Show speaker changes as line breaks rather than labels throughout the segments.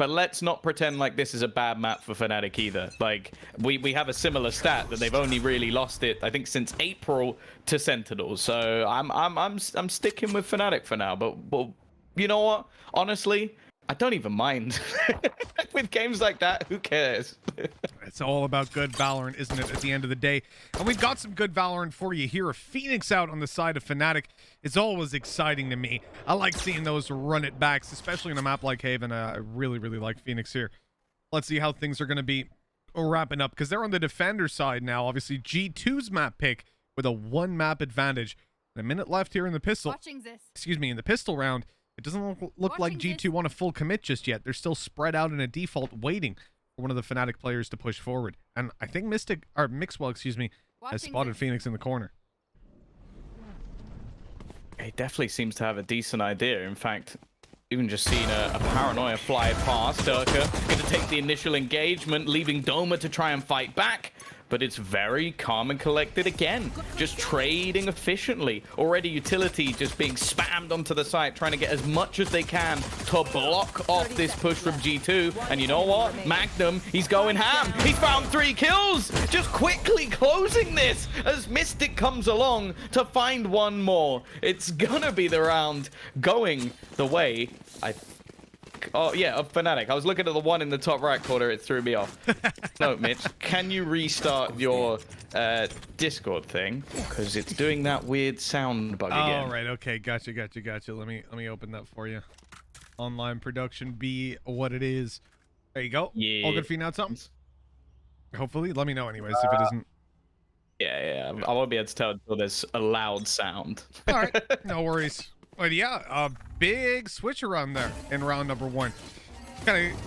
But let's not pretend like this is a bad map for FNATIC either. Like, we have a similar stat that they've only really lost it, I think, since April to Sentinels. So I'm sticking with FNATIC for now. But you know what? Honestly, I don't even mind. With games like that, who cares?
It's all about good Valorant, isn't it, at the end of the day? And we've got some good Valorant for you here. A Phoenix out on the side of FNATIC is always exciting to me. I like seeing those run it backs, especially on a map like Haven. I really, really like Phoenix here. Let's see how things are going to be wrapping up, because they're on the defender side now. Obviously, G2's map pick with a 1-map advantage. And a minute left here in the pistol. Excuse me, in the pistol round. It doesn't look like G2 want a full commit just yet. They're still spread out in a default, waiting for one of the FNATIC players to push forward. And I think Mixwell, excuse me, has spotted Phoenix in the corner.
He definitely seems to have a decent idea. In fact, even just seen a paranoia fly past. Durka going to take the initial engagement, leaving Doma to try and fight back. But it's very calm and collected again. Just trading efficiently. Already utility just being spammed onto the site, trying to get as much as they can to block off this push from G2. And you know what? Magnum, he's going ham. He's found 3 kills. Just quickly closing this as Mystic comes along to find one more. It's gonna be the round going the way of FNATIC. I was looking at the one in the top right corner. It threw me off. No, Mitch, can you restart your Discord thing? Because it's doing that weird sound bug again.
All right. Okay. Gotcha. Let me open that for you. Online production be what it is. There you go.
Yeah.
All good for you now, something? Hopefully. Let me know anyways if it isn't.
Yeah. I won't be able to tell until there's a loud sound.
All right. No worries. But yeah, a big switch around there in round number 1. Kind of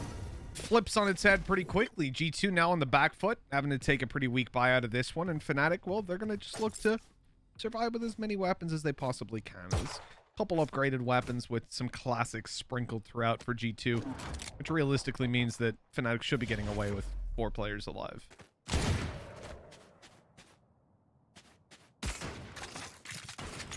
flips on its head pretty quickly. G2 now on the back foot, having to take a pretty weak buy out of this one. And FNATIC, well, they're going to just look to survive with as many weapons as they possibly can. There's a couple upgraded weapons with some classics sprinkled throughout for G2, which realistically means that FNATIC should be getting away with 4 players alive.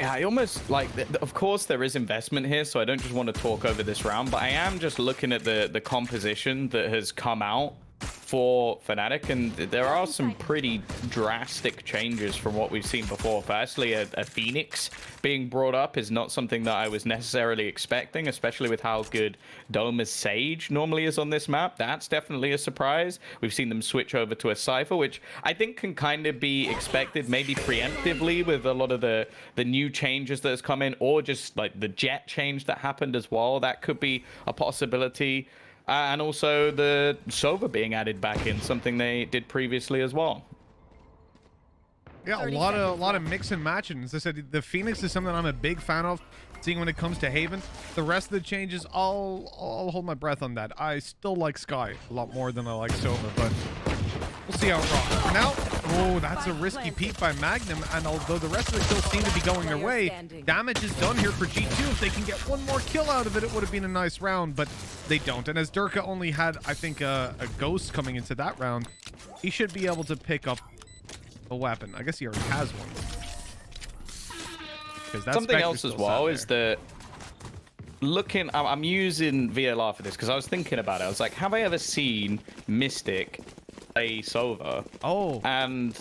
Yeah, I almost like, of course there is investment here, so I don't just want to talk over this round, but I am just looking at the composition that has come out for FNATIC, and there are some pretty drastic changes from what we've seen before. Firstly, a Phoenix being brought up is not something that I was necessarily expecting, especially with how good Doma's Sage normally is on this map. That's definitely a surprise. We've seen them switch over to a Cypher, which I think can kind of be expected maybe preemptively with a lot of the new changes that has come in, or just like the Jet change that happened as well. That could be a possibility. And also the Sova being added back in, something they did previously as well.
Yeah, a lot of mix and matching. As I said, the Phoenix is something I'm a big fan of, seeing when it comes to Haven. The rest of the changes, I'll hold my breath on that. I still like Sky a lot more than I like Sova, but we'll see how it rocks. For now, oh, that's a risky peek by Magnum, and although the rest of the kills seem to be going their way, damage is done here for G2. If they can get one more kill out of it, it would have been a nice round, but they don't. And as Durka only had, I think, a ghost coming into that round, he should be able to pick up a weapon. I guess he already has one.
Something else as well is that looking, I'm using VLR for this because I was thinking about it. I was like, have I ever seen Mystic play Sova?
Oh.
And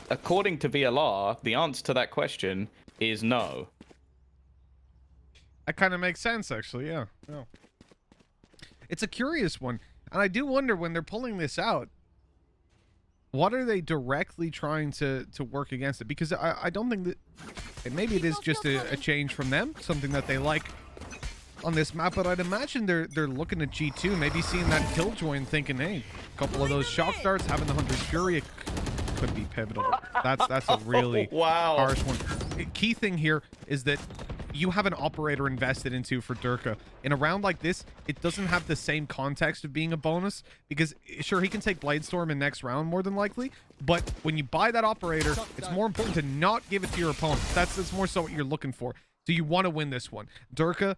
according to VLR, the answer to that question is no.
That kind of makes sense, actually. Yeah. It's a curious one, and I do wonder when they're pulling this out, what are they directly trying to work against it? Because I don't think that, and maybe it is just a change from them, something that they like on this map, but I'd imagine they're looking at G2, maybe seeing that Killjoy and thinking, hey, a couple of those shock darts, having the 100 Fury could be pivotal. That's a really harsh one. The key thing here is that you have an operator invested into for Durka. In a round like this, it doesn't have the same context of being a bonus, because sure, he can take Bladestorm in next round more than likely, but when you buy that operator, it's more important to not give it to your opponent. That's more so what you're looking for. So you want to win this one. Durka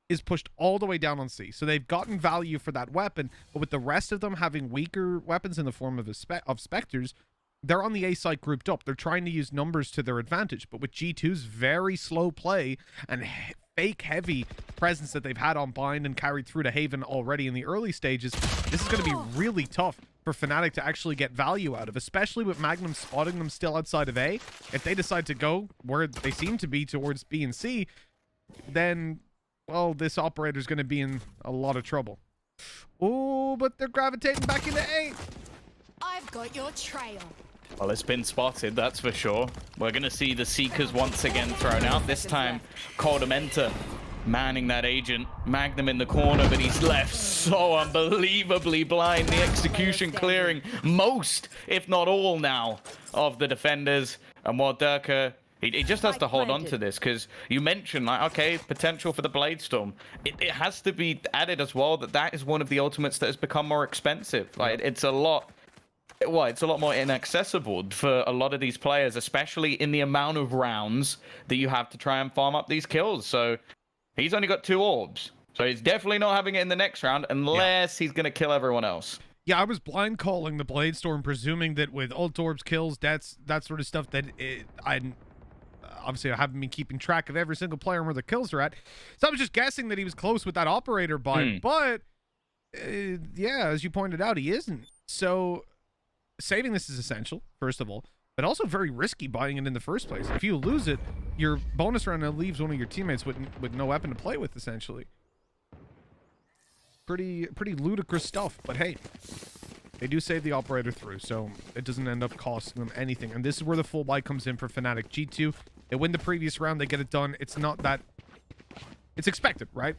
is pushed all the way down on C, so they've gotten value for that weapon, but with the rest of them having weaker weapons in the form of Spectres, they're on the A site grouped up. They're trying to use numbers to their advantage, but with G2's very slow play and fake heavy presence that they've had on Bind and carried through to Haven already in the early stages, this is going to be really tough for FNATIC to actually get value out of, especially with Magnum spotting them still outside of A. If they decide to go where they seem to be towards B and C, then, well, this operator's going to be in a lot of trouble. Oh, but they're gravitating back into A.
I've got your trail.
Well, it's been spotted, that's for sure. We're going to see the Seekers once again thrown out. This time, Cordamenta manning that agent. Magnum in the corner, but he's left so unbelievably blind. The execution clearing most, if not all now, of the defenders. And while Durka, he just has to hold on to this, because you mentioned, like, okay, potential for the Bladestorm. It has to be added as well that is one of the ultimates that has become more expensive. Like, it's a lot... Well, it's a lot more inaccessible for a lot of these players, especially in the amount of rounds that you have to try and farm up these kills. So he's only got 2 orbs. So he's definitely not having it in the next round unless he's going to kill everyone else.
Yeah, I was blind calling the Bladestorm, presuming that with ult orbs, kills, that sort of stuff, that obviously I haven't been keeping track of every single player and where the kills are at. So I was just guessing that he was close with that operator bind. But, yeah, as you pointed out, he isn't. So... saving this is essential, first of all, but also very risky buying it in the first place. If you lose it, your bonus round leaves one of your teammates with no weapon to play with, essentially. Pretty ludicrous stuff, but hey, they do save the operator through, so it doesn't end up costing them anything. And this is where the full buy comes in for FNATIC. G2, they win the previous round, they get it done. It's not that... it's expected, right?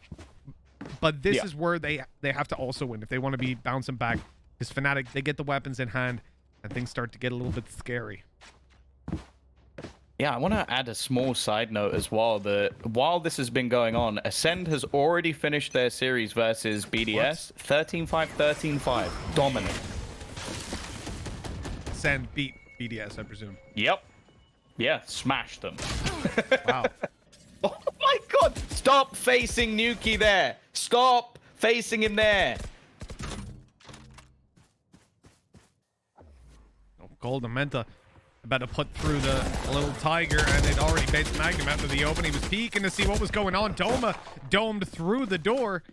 But this is where they have to also win if they want to be bouncing back. Because FNATIC, they get the weapons in hand, and things start to get a little bit scary.
Yeah, I want to add a small side note as well, that while this has been going on, Ascend has already finished their series versus BDS. 13-5, 13-5. Dominant.
Ascend beat BDS, I presume.
Yep. Yeah, smashed them.
Wow.
Oh my god! Stop facing Nuki there! Stop facing him there!
Cordamenta about to put through the little tiger, and it already baits Magnum out to the open. He was peeking to see what was going on. Doma domed through the door.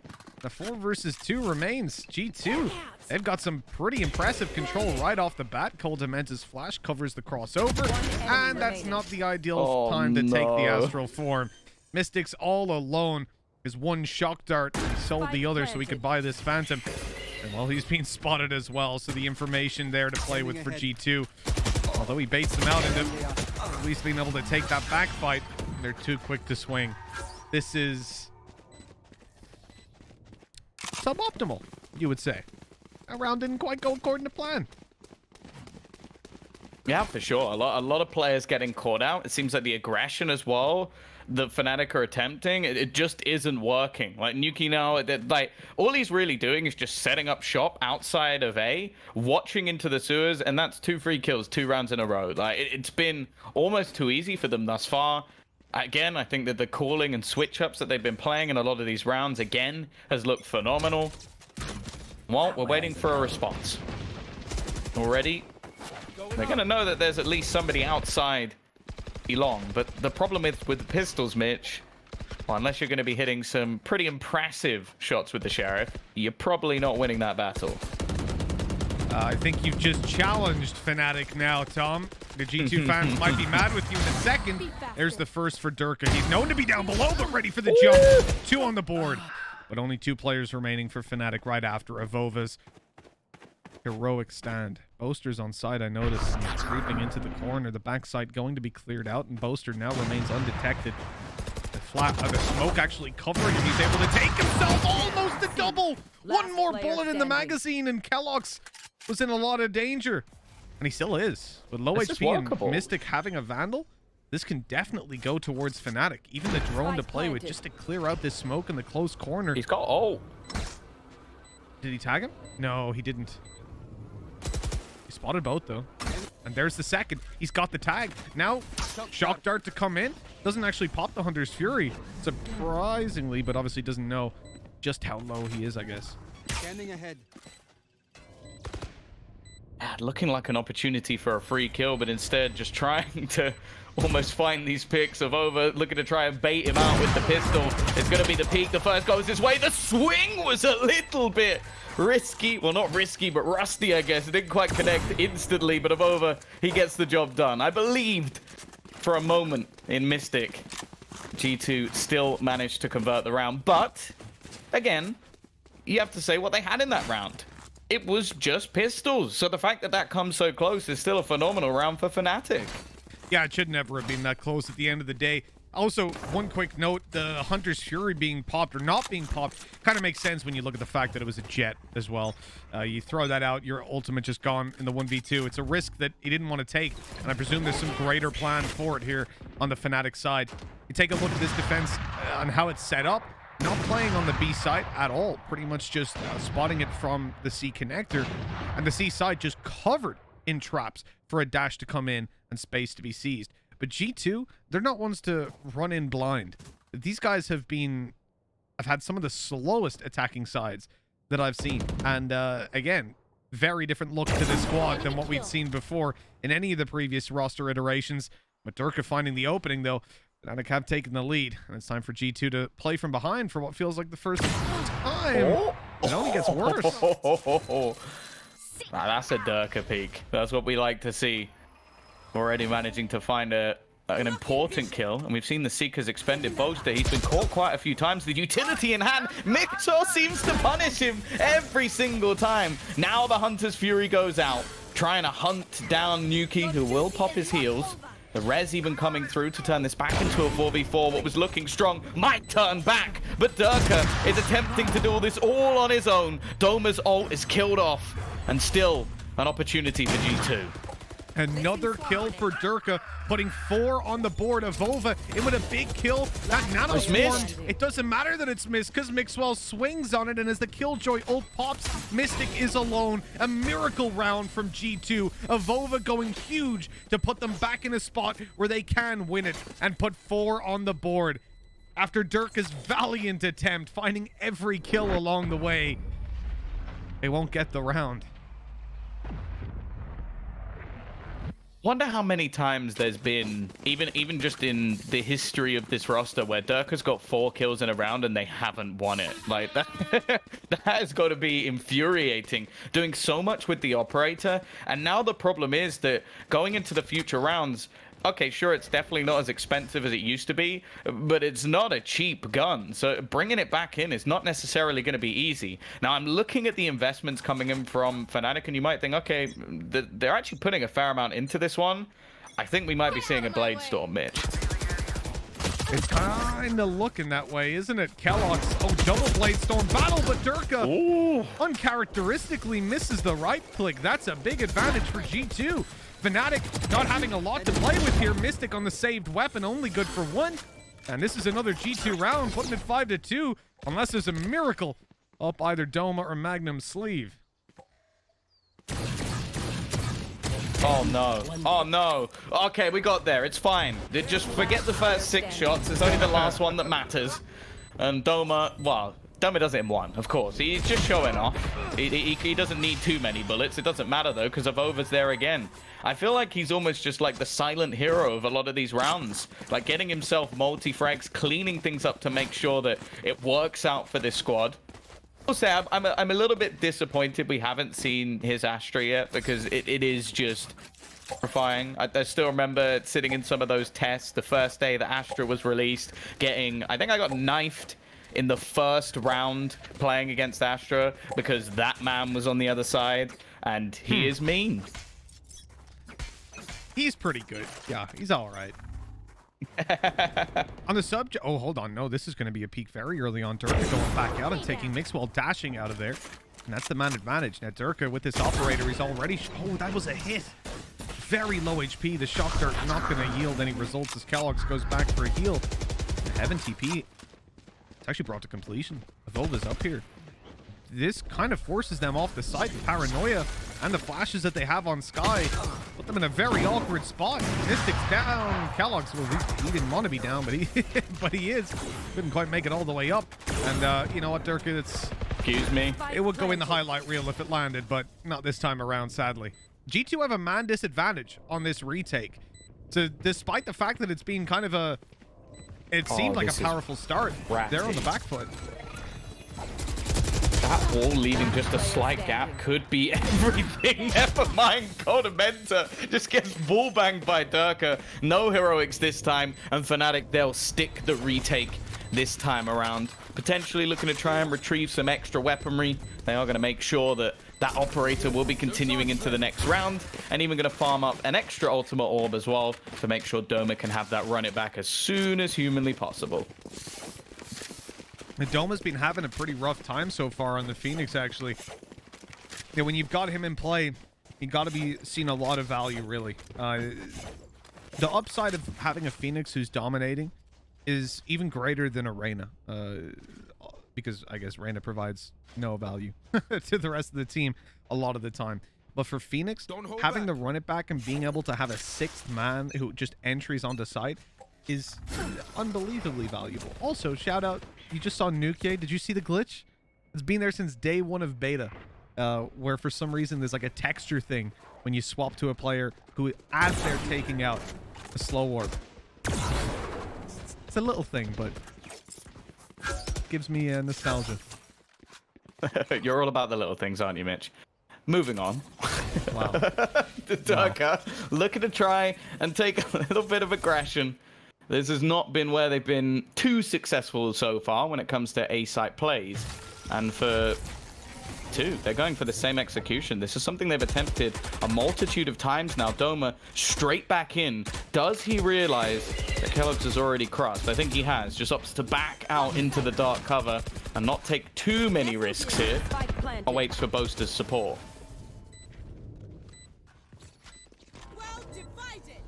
The 4 versus 2 remains. G2, they've got some pretty impressive control right off the bat. Cordamenta's flash covers the crossover, and that's not the ideal time to take the astral form. Mystics all alone. His one shock dart sold the other so he could buy this phantom. And well, he's being spotted as well, so the information there to play with for G2. Although he baits them out into at least being able to take that back fight, they're too quick to swing. This is suboptimal, you would say. That round didn't quite go according to plan.
Yeah, for sure. A lot of players getting caught out. It seems like the aggression as well that FNATIC are attempting, it just isn't working. Like Nuki now, like all he's really doing is just setting up shop outside of A, watching into the sewers, and that's 2 free kills 2 rounds in a row. Like it's been almost too easy for them thus far. Again, I think that the calling and switch ups that they've been playing in a lot of these rounds again has looked phenomenal. Well, we're waiting for a response. Already, they're gonna know that there's at least somebody outside long, but the problem is with the pistols, Mitch, well, unless you're going to be hitting some pretty impressive shots with the Sheriff, you're probably not winning that battle.
I think you've just challenged FNATIC now, Tom. The G2 fans might be mad with you in a second. There's the first for Durka. He's known to be down below, but ready for the jump. 2 on the board, but only 2 players remaining for FNATIC right after Avova's heroic stand. Boaster's on side, I noticed, creeping into the corner. The backside going to be cleared out, and Boaster now remains undetected. The smoke actually covering him. He's able to take himself almost a double. One more bullet in the magazine, and Kellogg's was in a lot of danger. And he still is. With low HP and Mystic having a Vandal, this can definitely go towards FNATIC. Even the drone to play with just to clear out this smoke in the close corner.
He's got... oh.
Did he tag him? No, he didn't. He spotted both, though. And there's the second. He's got the tag. Now, shock dart to come in. Doesn't actually pop the Hunter's Fury, surprisingly, but obviously doesn't know just how low he is, I guess.
Standing ahead.
Looking like an opportunity for a free kill, but instead just trying to almost find these picks of over, looking to try and bait him out with the pistol. It's going to be the peak. The first goes his way. The swing was a little bit risky. Well, not risky, but rusty, I guess. It didn't quite connect instantly, but Avova, he gets the job done. I believed for a moment in Mystic. G2 still managed to convert the round, but again, you have to say what they had in that round. It was just pistols. So the fact that that comes so close is still a phenomenal round for FNATIC.
Yeah, it should never have been that close at the end of the day. Also, one quick note, the Hunter's Fury being popped or not being popped kind of makes sense when you look at the fact that it was a jet as well. You throw that out, your ultimate just gone in the 1v2. It's a risk that he didn't want to take, and I presume there's some greater plan for it here on the FNATIC side. You take a look at this defense on how it's set up. Not playing on the B side at all, pretty much just spotting it from the C connector, and the C side just covered in traps for a dash to come in and space to be seized. But G2, they're not ones to run in blind. These guys have had some of the slowest attacking sides that I've seen, and again, very different look to this squad than what we'd seen before in any of the previous roster iterations. Madurka finding the opening though. FNATIC have taken the lead, and it's time for G2 to play from behind for what feels like the first time. It only gets worse.
Wow, that's a Durka peak. That's what we like to see. Already managing to find an important kill, and we've seen the Seeker's expended bolster. He's been caught quite a few times. The utility in hand. Mixor seems to punish him every single time. Now the Hunter's Fury goes out, trying to hunt down Nuki, who will pop his heals. The res even coming through to turn this back into a 4v4. What was looking strong might turn back, but Durka is attempting to do all this all on his own. Doma's ult is killed off, and still an opportunity for G2.
Another kill for Durka, putting 4 on the board. Avova in with a big kill. That nano
missed.
It doesn't matter that it's missed because Mixwell swings on it, and as the Killjoy ult pops, Mystic is alone. A miracle round from G2. Avova going huge to put them back in a spot where they can win it and put 4 on the board. After Durka's valiant attempt, finding every kill along the way, they won't get the round.
Wonder how many times there's been, even just in the history of this roster, where Durka's got 4 kills in a round and they haven't won it. Like, that has got to be infuriating. Doing so much with the operator, and now the problem is that going into the future rounds, okay, sure, it's definitely not as expensive as it used to be, but it's not a cheap gun. So bringing it back in is not necessarily going to be easy. Now, I'm looking at the investments coming in from FNATIC, and you might think, okay, they're actually putting a fair amount into this one. I think we might be seeing a Blade Storm, Mitch.
It's kind of looking that way, isn't it? Kellogg's, double Blade Storm battle, but Durka uncharacteristically misses the right click. That's a big advantage for G2. FNATIC not having a lot to play with here. Mystic on the saved weapon, only good for 1. And this is another G2 round, putting it 5-2, unless there's a miracle up either Doma or Magnum's sleeve.
Oh no. Oh no. Okay, we got there. It's fine. Just forget the first 6 shots. It's only the last one that matters. And Doma, well, Doma does it in 1, of course. He's just showing off. He doesn't need too many bullets. It doesn't matter, though, because Avova's there again. I feel like he's almost just like the silent hero of a lot of these rounds. Like getting himself multi-frags, cleaning things up to make sure that it works out for this squad. I'll say I'm a little bit disappointed we haven't seen his Astra yet, because it is just horrifying. I still remember sitting in some of those tests the first day that Astra was released, I think I got knifed in the first round playing against Astra because that man was on the other side, and he is mean.
He's pretty good. Yeah, he's all right. On the subject, hold on, no, this is going to be a peak very early on. Durka going back out and taking Mixwell dashing out of there, and that's the man advantage. Now Durka with this operator, he's already, that was a hit. Very low HP. The shock dart not going to yield any results as Kellogg's goes back for a heal. Heaven TP. It's actually brought to completion. Avova's up here. This kind of forces them off the side. The paranoia and the flashes that they have on Sky put them in a very awkward spot. Mystic's down. Kellogg's, well, he didn't want to be down, but he is. Couldn't quite make it all the way up. And you know what, Durka, excuse me. It would go in the highlight reel if it landed, but not this time around, sadly. G2 have a man disadvantage on this retake. So despite the fact that it's been kind of a... It seemed like a powerful start. They're on the back foot.
That wall leaving just a slight gap could be everything. Never mind, Kodamenta just gets wall banged by Durka. No heroics this time, and FNATIC, they'll stick the retake this time around. Potentially looking to try and retrieve some extra weaponry. They are going to make sure that that operator will be continuing into the next round, and even going to farm up an extra ultimate orb as well to make sure Doma can have that run it back as soon as humanly possible.
Doma's been having a pretty rough time so far on the Phoenix, actually. Yeah, when you've got him in play, you got to be seeing a lot of value, really. The upside of having a Phoenix who's dominating is even greater than a Reyna, because I guess Reyna provides no value to the rest of the team a lot of the time. But for Phoenix, having to run it back and being able to have a sixth man who just entries onto site is unbelievably valuable. Also, shout out, you just saw Nuke. Did you see the glitch? It's been there since day one of beta, where for some reason there's like a texture thing when you swap to a player who, as they're taking out a slow orb. It's a little thing, but gives me nostalgia.
You're all about the little things, aren't you, Mitch? Moving on.
Wow.
The Durka looking to try and take a little bit of aggression. This has not been where they've been too successful so far when it comes to A-site plays. And for two, they're going for the same execution. This is something they've attempted a multitude of times now. Doma straight back in. Does he realize that Kellogg's has already crossed? I think he has. Just opts to back out into the dark cover and not take too many risks here. Awaits for Boaster's support.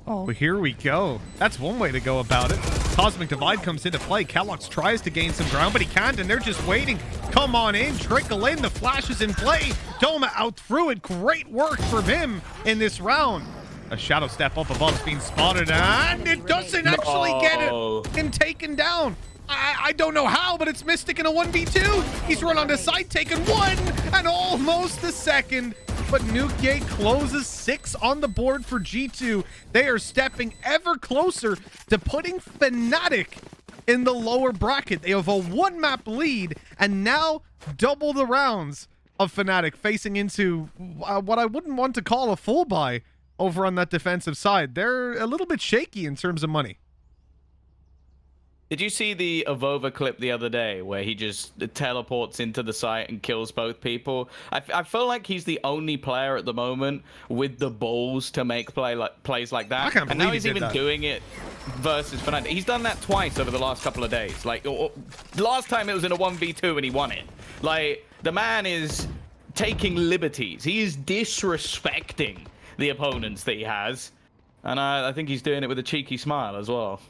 Oh, here we go. That's one way to go about it. Cosmic Divide comes into play. Kellogg's tries to gain some ground, but he can't, and they're just waiting. Come on in, trickle in. The flash is in play. Doma out through it. Great work from him in this round. A shadow step up above is being spotted, and it doesn't actually get it. Him taken down. I don't know how, but it's Mystic in a 1v2. He's run onto side, taken one, and almost the second. But Nuke closes 6 on the board for G2. They are stepping ever closer to putting FNATIC in the lower bracket. They have a 1-map lead, and now double the rounds of FNATIC facing into what I wouldn't want to call a full buy over on that defensive side. They're a little bit shaky in terms of money.
Did you see the Avova clip the other day where he just teleports into the site and kills both people? I feel like he's the only player at the moment with the balls to make plays like that.
I can't believe
and now he's
he did
even
that.
doing it versus FNATIC. He's done that twice over the last couple of days. Like, last time it was in a 1v2 and he won it. Like, the man is taking liberties. He is disrespecting the opponents that he has. And I think he's doing it with a cheeky smile as well.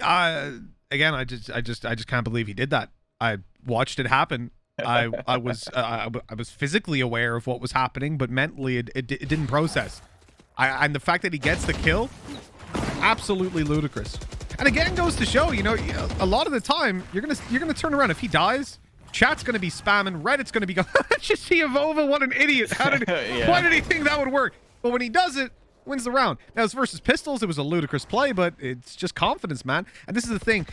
Again, I just can't believe he did that. I watched it happen. I was physically aware of what was happening, but mentally it didn't process. And the fact that he gets the kill, absolutely ludicrous. And again, goes to show, you know, a lot of the time you're gonna turn around. If he dies, chat's gonna be spamming, Reddit's gonna be going, just see Avova, what an idiot. Why did he think that would work? But when he does it, wins the round. Now, as versus Pistols, it was a ludicrous play, but it's just confidence, man. And this is the thing.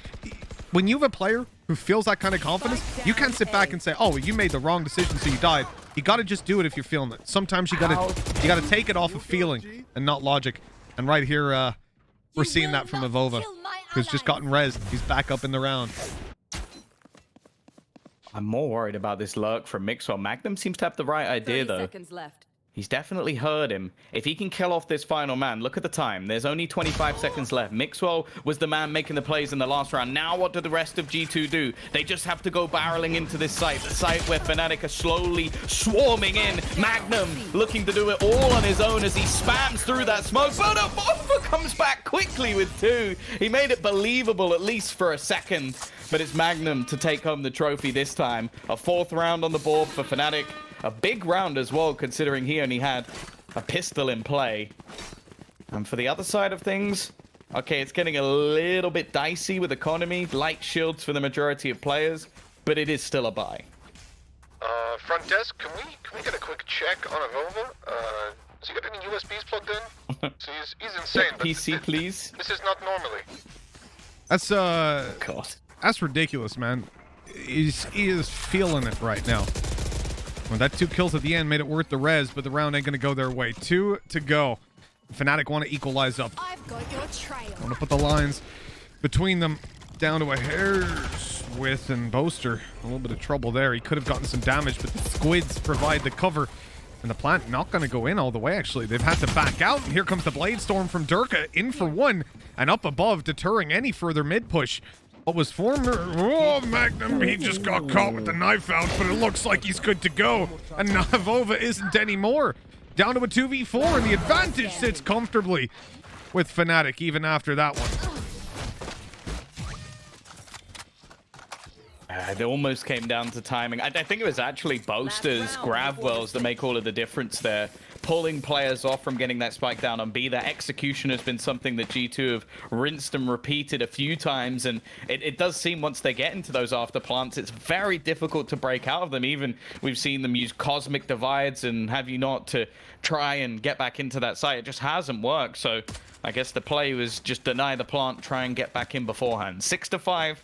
When you have a player who feels that kind of confidence, you can't sit back and say, oh, you made the wrong decision, so you died. You got to just do it if you're feeling it. Sometimes you got to take it off of feeling and not logic. And right here, we're seeing that from Avova, who's just gotten rezzed. He's back up in the round.
I'm more worried about this lurk from Mixwell. Magnum seems to have the right idea, though.
Seconds left.
He's definitely heard him. If he can kill off this final man, look at the time. There's only 25 seconds left. Mixwell was the man making the plays in the last round. Now what do the rest of G2 do? They just have to go barreling into this site. The site where FNATIC are slowly swarming in. Magnum looking to do it all on his own as he spams through that smoke. But Avova comes back quickly with 2. He made it believable at least for a second. But it's Magnum to take home the trophy this time. A 4th round on the board for FNATIC. A big round as well, considering he only had a pistol in play. And for the other side of things, okay, it's getting a little bit dicey with economy. Light shields for the majority of players, but it is still a buy.
Front desk, can we get a quick check on Avova? Has he got any USBs plugged in? So he's insane. But
PC, please.
This is not normally.
That's
God.
that's ridiculous, man. He is feeling it right now. Well, that 2 kills at the end made it worth the res, but the round ain't gonna go their way. 2 to go. FNATIC want to equalize up.
I've got your trail.
Want to put the lines between them down to a hair's width, and Boaster a little bit of trouble there. He could have gotten some damage, but the squids provide the cover. And the plant not going to go in all the way, actually. They've had to back out, and here comes the Blade Storm from Durka, in for 1, and up above, deterring any further mid-push. What was former... Oh, Magnum, he just got caught with the knife out, but it looks like he's good to go. And Navova isn't anymore. Down to a 2v4, and the advantage sits comfortably with FNATIC, even after that one.
It almost came down to timing. I think it was actually Boaster's grab wells that make all of the difference there. Pulling players off from getting that spike down on B. That execution has been something that G2 have rinsed and repeated a few times, and it does seem once they get into those after plants, it's very difficult to break out of them. Even we've seen them use cosmic divides and have you not to try and get back into that site. It just hasn't worked, so I guess the play was just deny the plant, try and get back in beforehand. 6-5.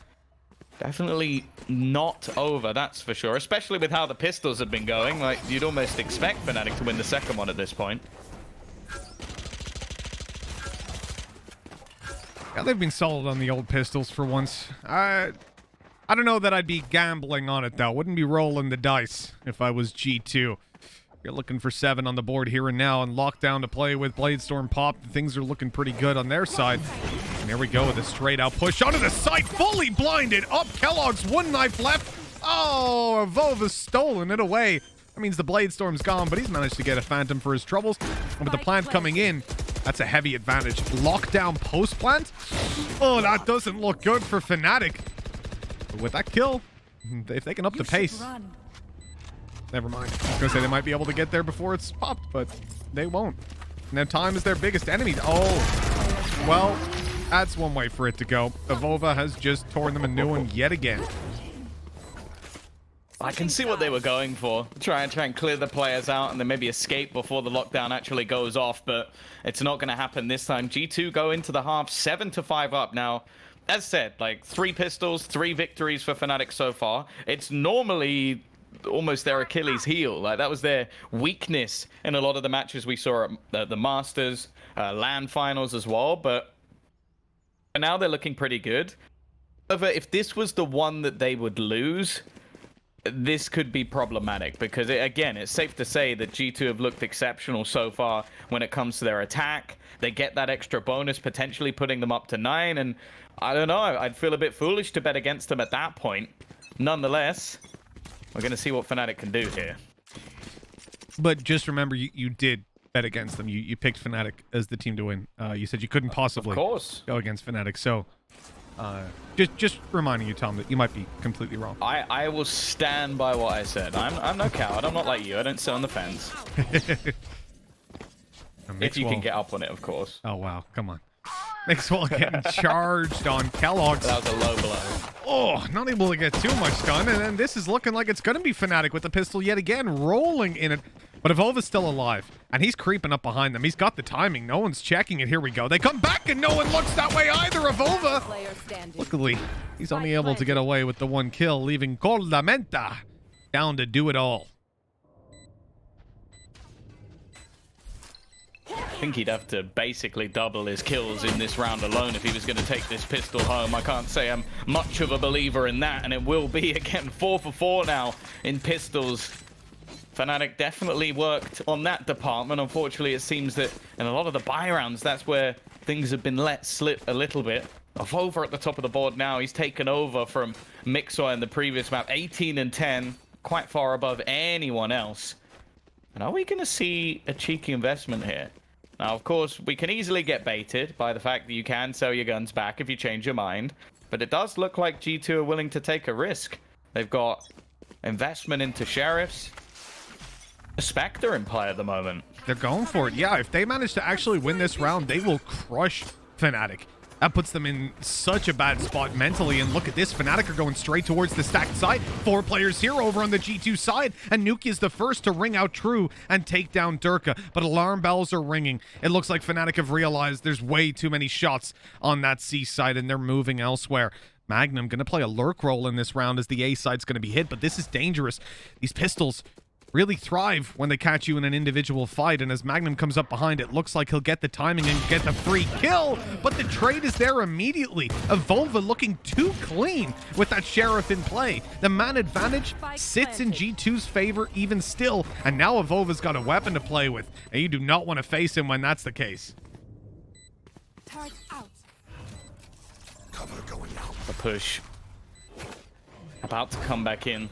Definitely not over, that's for sure. Especially with how the pistols have been going. Like, you'd almost expect FNATIC to win the second one at this point.
Yeah, they've been solid on the old pistols for once. I don't know that I'd be gambling on it, though. Wouldn't be rolling the dice if I was G2. You're looking for 7 on the board here and now, and lockdown to play with. Bladestorm pop. Things are looking pretty good on their side. And there we go with a straight out push onto the site, fully blinded. Up Kellogg's, 1 knife left. Oh, Vova's stolen it away. That means the Bladestorm's gone, but he's managed to get a Phantom for his troubles. And with the plant coming in, that's a heavy advantage. Lockdown post plant. Oh, that doesn't look good for FNATIC. But with that kill, if they can up the pace. Never mind. I was going to say they might be able to get there before it's popped, but they won't. And their time is their biggest enemy. Oh, well, that's one way for it to go. Avova has just torn them a new one yet again.
I can see what they were going for. Try and clear the players out and then maybe escape before the lockdown actually goes off, but it's not going to happen this time. G2 go into the half 7-5 up. Now, as said, like 3 pistols, 3 victories for FNATIC so far. It's normally almost their Achilles heel. Like, that was their weakness in a lot of the matches we saw at the Masters, LAN finals as well, but now they're looking pretty good. However, if this was the one that they would lose, this could be problematic because, again, it's safe to say that G2 have looked exceptional so far when it comes to their attack. They get that extra bonus, potentially putting them up to 9, and I don't know, I'd feel a bit foolish to bet against them at that point. Nonetheless, we're going to see what FNATIC can do here.
But just remember, you did bet against them. You picked FNATIC as the team to win. You said you couldn't possibly go against FNATIC. So just reminding you, Tom, that you might be completely wrong.
I will stand by what I said. I'm no coward. I'm not like you. I don't sit on the fence. If you can get up on it, of course.
Oh, wow. Come on. Mixwell getting charged on Kellogg's.
That was a low blow.
Oh, not able to get too much done. And then this is looking like it's going to be FNATIC with the pistol yet again, rolling in it. But Evova's still alive, and he's creeping up behind them. He's got the timing. No one's checking it. Here we go. They come back, and no one looks that way either. Evova. Luckily, he's only able to get away with the 1 kill, leaving Coldamenta down to do it all.
I think he'd have to basically double his kills in this round alone if he was going to take this pistol home. I can't say I'm much of a believer in that, and it will be, again, 4 for 4 now in pistols. FNATIC definitely worked on that department. Unfortunately, it seems that in a lot of the buy rounds, that's where things have been let slip a little bit. Over at the top of the board now. He's taken over from Mixwell in the previous map. 18 and 10, quite far above anyone else. And are we going to see a cheeky investment here? Now, of course, we can easily get baited by the fact that you can sell your guns back if you change your mind. But it does look like G2 are willing to take a risk. They've got investment into Sheriffs. A Spectre in play at the moment.
They're going for it. Yeah, if they manage to actually win this round, they will crush FNATIC. That puts them in such a bad spot mentally. And look at this. FNATIC are going straight towards the stacked side. 4 players here over on the G2 side. And Nuki is the first to ring out true and take down Durka. But alarm bells are ringing. It looks like FNATIC have realized there's way too many shots on that C side and they're moving elsewhere. Magnum going to play a lurk role in this round as the A side's going to be hit. But this is dangerous. These pistols really thrive when they catch you in an individual fight, and as Magnum comes up behind, it looks like he'll get the timing and get the free kill, but the trade is there immediately. Evolva looking too clean with that Sheriff in play. The man advantage sits in G2's favor even still, and now Evolva's got a weapon to play with, and you do not want to face him when that's the case.
Turret out.
Cover going out.
The push. About to come back in.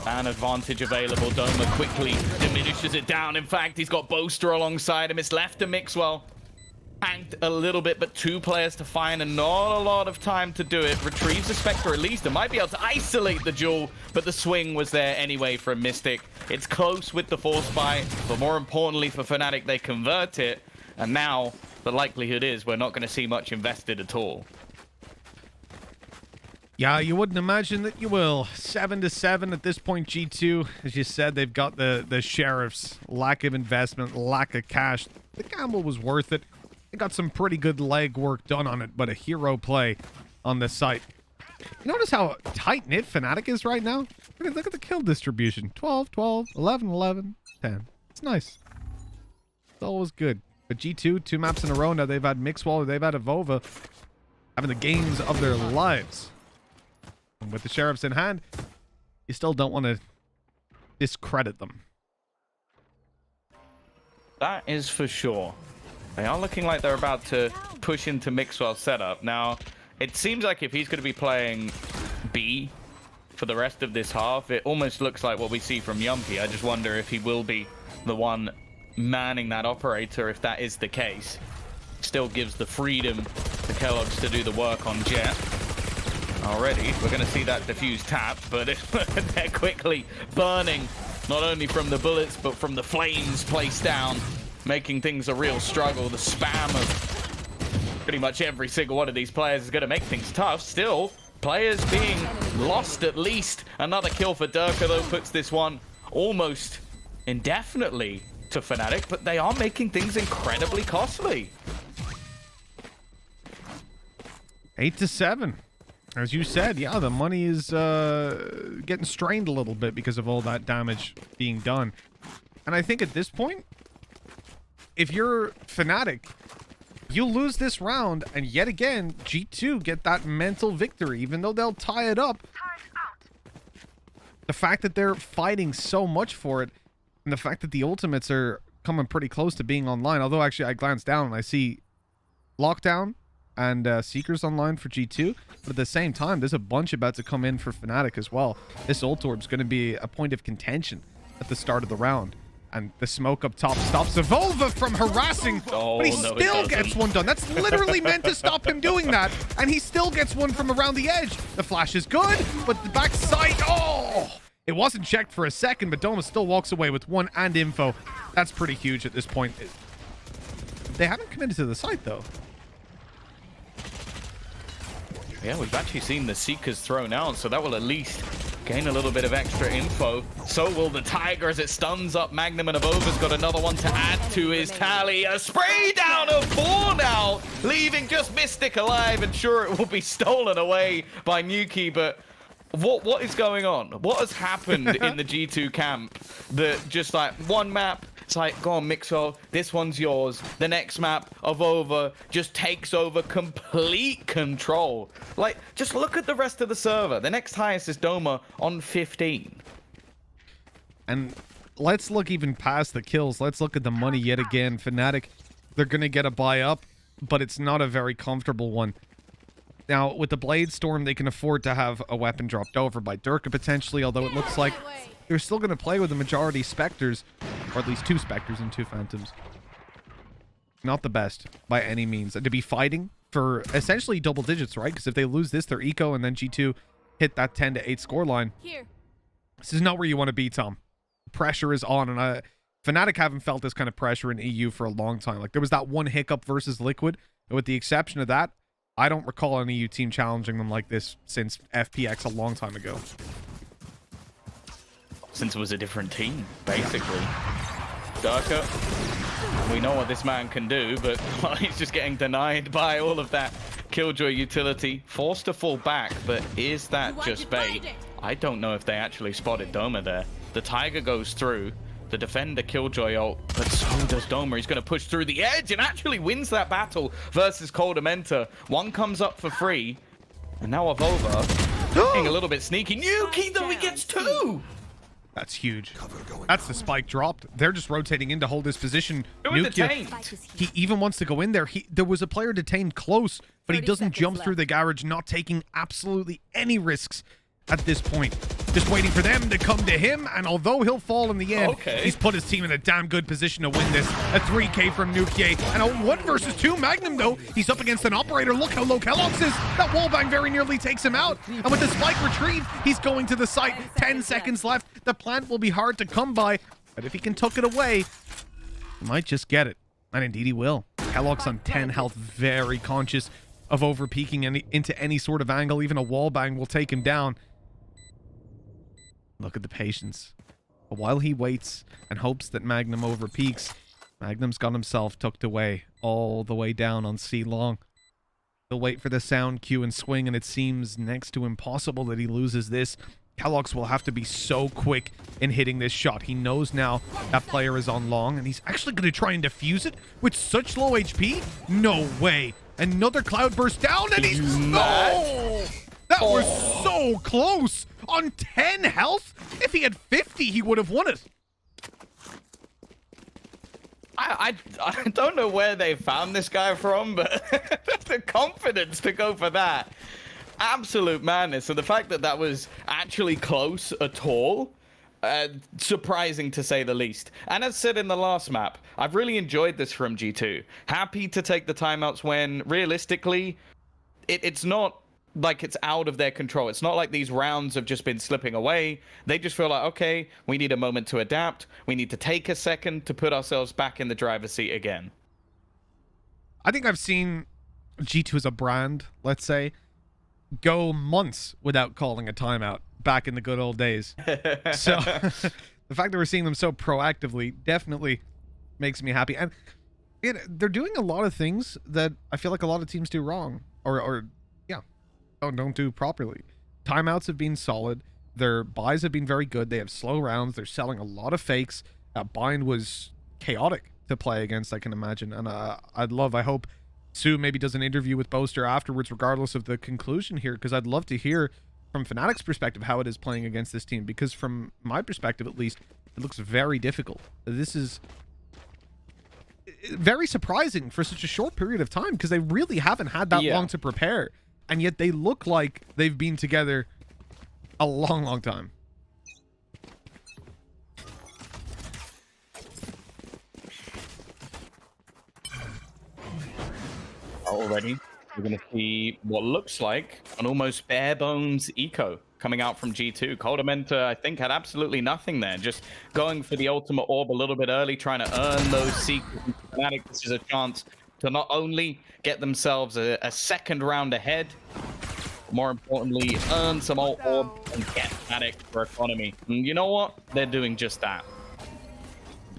An advantage available. Doma quickly diminishes it down. In fact, he's got Boaster alongside him. It's left to Mixwell. Tanked a little bit, but 2 players to find and not a lot of time to do it. Retrieves the Spectre at least and might be able to isolate the Jewel, but the swing was there anyway for a Mystic. It's close with the Force Buy, but more importantly for FNATIC, they convert it. And now the likelihood is we're not going to see much invested at all.
Yeah, you wouldn't imagine that you will. 7-7 at this point, G2. As you said, they've got the Sheriffs. Lack of investment, lack of cash. The gamble was worth it. They got some pretty good leg work done on it, but a hero play on this site. You notice how tight-knit FNATIC is right now? Look at the kill distribution. 12, 12, 11, 11, 10. It's nice. It's always good. But G2, 2 maps in a row now. They've had Mixwell, they've had Evolva having the games of their lives. With the Sheriffs in hand, you still don't want to discredit them.
That is for sure. They are looking like they're about to push into Mixwell's setup. Now, it seems like if he's going to be playing B for the rest of this half, it almost looks like what we see from Yumpy. I just wonder if he will be the one manning that operator if that is the case. Still gives the freedom to Kellogg's to do the work on Jet. Already, we're going to see that diffuse tap, but they're quickly burning, not only from the bullets, but from the flames placed down, making things a real struggle. The spam of pretty much every single one of these players is going to make things tough. Still, players being lost at least. Another kill for Durka, though, puts this one almost indefinitely to FNATIC, but they are making things incredibly costly.
8-7. As you said, yeah, the money is getting strained a little bit because of all that damage being done. And I think at this point, if you're FNATIC, you lose this round, and yet again, G2 get that mental victory, even though they'll tie it up. The fact that they're fighting so much for it, and the fact that the ultimates are coming pretty close to being online, although actually I glance down and I see Lockdown and Seekers online for G2, but at the same time, there's a bunch about to come in for FNATIC as well. This ult orb's going to be a point of contention at the start of the round. And the smoke up top stops Evolva from harassing, but he still gets one done. That's literally meant to stop him doing that, and he still gets one from around the edge. The flash is good, but the backside, oh! It wasn't checked for a second, but Doma still walks away with 1 and info. That's pretty huge at this point. They haven't committed to the site, though.
Yeah, we've actually seen the Seekers thrown out, so that will at least gain a little bit of extra info. So will the Tiger as it stuns up Magnum, and Evolva's got another one to add to his tally. A spray down of 4 now, leaving just Mystic alive, and sure, it will be stolen away by Nuki, but what is going on? What has happened in the G2 camp that just like one map, it's like, go on, Mixwell, this one's yours. The next map, Evolva, just takes over complete control. Like, just look at the rest of the server. The next highest is Doma on 15.
And let's look even past the kills. Let's look at the money yet again. FNATIC, they're going to get a buy up, but it's not a very comfortable one. Now, with the Blade Storm, they can afford to have a weapon dropped over by Durka potentially, although it looks like they're still going to play with the majority Spectres, or at least 2 Spectres and 2 Phantoms. Not the best by any means. And to be fighting for essentially double digits, right? Because if they lose this, they're eco, and then G2 hit that 10-8 scoreline. This is not where you want to be, Tom. Pressure is on, and FNATIC haven't felt this kind of pressure in EU for a long time. Like, there was that one hiccup versus Liquid, With the exception of that, I don't recall any U team challenging them like this since FPX a long time ago.
Since it was a different team, basically. Durka, we know what this man can do, but he's just getting denied by all of that Killjoy utility. Forced to fall back, but is that just bait? I don't know if they actually spotted Doma there. The Tiger goes through. The defender Killjoy ult, but so does Doma. He's going to push through the edge and actually wins that battle versus Coldamenta. One comes up for free, and now Avova being a little bit sneaky. Nuki, though, he gets two!
That's huge. That's the spike dropped. They're just rotating in to hold his position.
Detained.
He even wants to go in there. There was a player detained close, but he doesn't jump through the garage, not taking absolutely any risks at this point. Just waiting for them to come to him, and although he'll fall in the end, he's put his team in a damn good position to win this. A 3K from Nukier, and a 1 versus 2 Magnum, though. He's up against an operator. Look how low Kellogg's is. That wallbang very nearly takes him out. And with the spike retrieved, he's going to the site. 10 seconds left. The plant will be hard to come by, but if he can tuck it away, he might just get it. And indeed he will. Kellogg's on 10 health, very conscious of over-peeking into any sort of angle. Even a wallbang will take him down. Look at the patience. But while he waits and hopes that Magnum overpeaks, Magnum's got himself tucked away all the way down on C long. He'll wait for the sound cue and swing, and it seems next to impossible that he loses this. Kellogg's will have to be so quick in hitting this shot. He knows now that player is on long, and he's actually going to try and defuse it with such low HP? No way. Another cloudburst down, and he's... No! That was so close! On 10 health? If he had 50, he would have won it.
I don't know where they found this guy from, but the confidence to go for that. Absolute madness. So the fact that that was actually close at all, surprising to say the least. And as said in the last map, I've really enjoyed this from G2. Happy to take the timeouts when, realistically, it's not like it's out of their control. It's not like these rounds have just been slipping away. They just feel like, okay, we need a moment to adapt. We need to take a second to put ourselves back in the driver's seat again.
I think I've seen G2 as a brand, let's say, go months without calling a timeout back in the good old days. So the fact that we're seeing them so proactively definitely makes me happy. And they're doing a lot of things that I feel like a lot of teams do wrong. Or don't do properly. Timeouts have been solid. Their buys have been very good. They have slow rounds. They're selling a lot of fakes. Bind was chaotic to play against, I can imagine. And I hope Sue maybe does an interview with Boaster afterwards, regardless of the conclusion here, because I'd love to hear from FNATIC's perspective how it is playing against this team, because from my perspective, at least, it looks very difficult. This is very surprising for such a short period of time, because they really haven't had that long to prepare. And yet they look like they've been together a long, long time.
Already, we're going to see what looks like an almost bare bones eco coming out from G2. Coldamenta, I think, had absolutely nothing there. Just going for the ultimate orb a little bit early, trying to earn those secrets. FNATIC, this is a chance to not only get themselves a second round ahead, more importantly, earn some ult orb and get FNATIC for economy. And you know what? They're doing just that.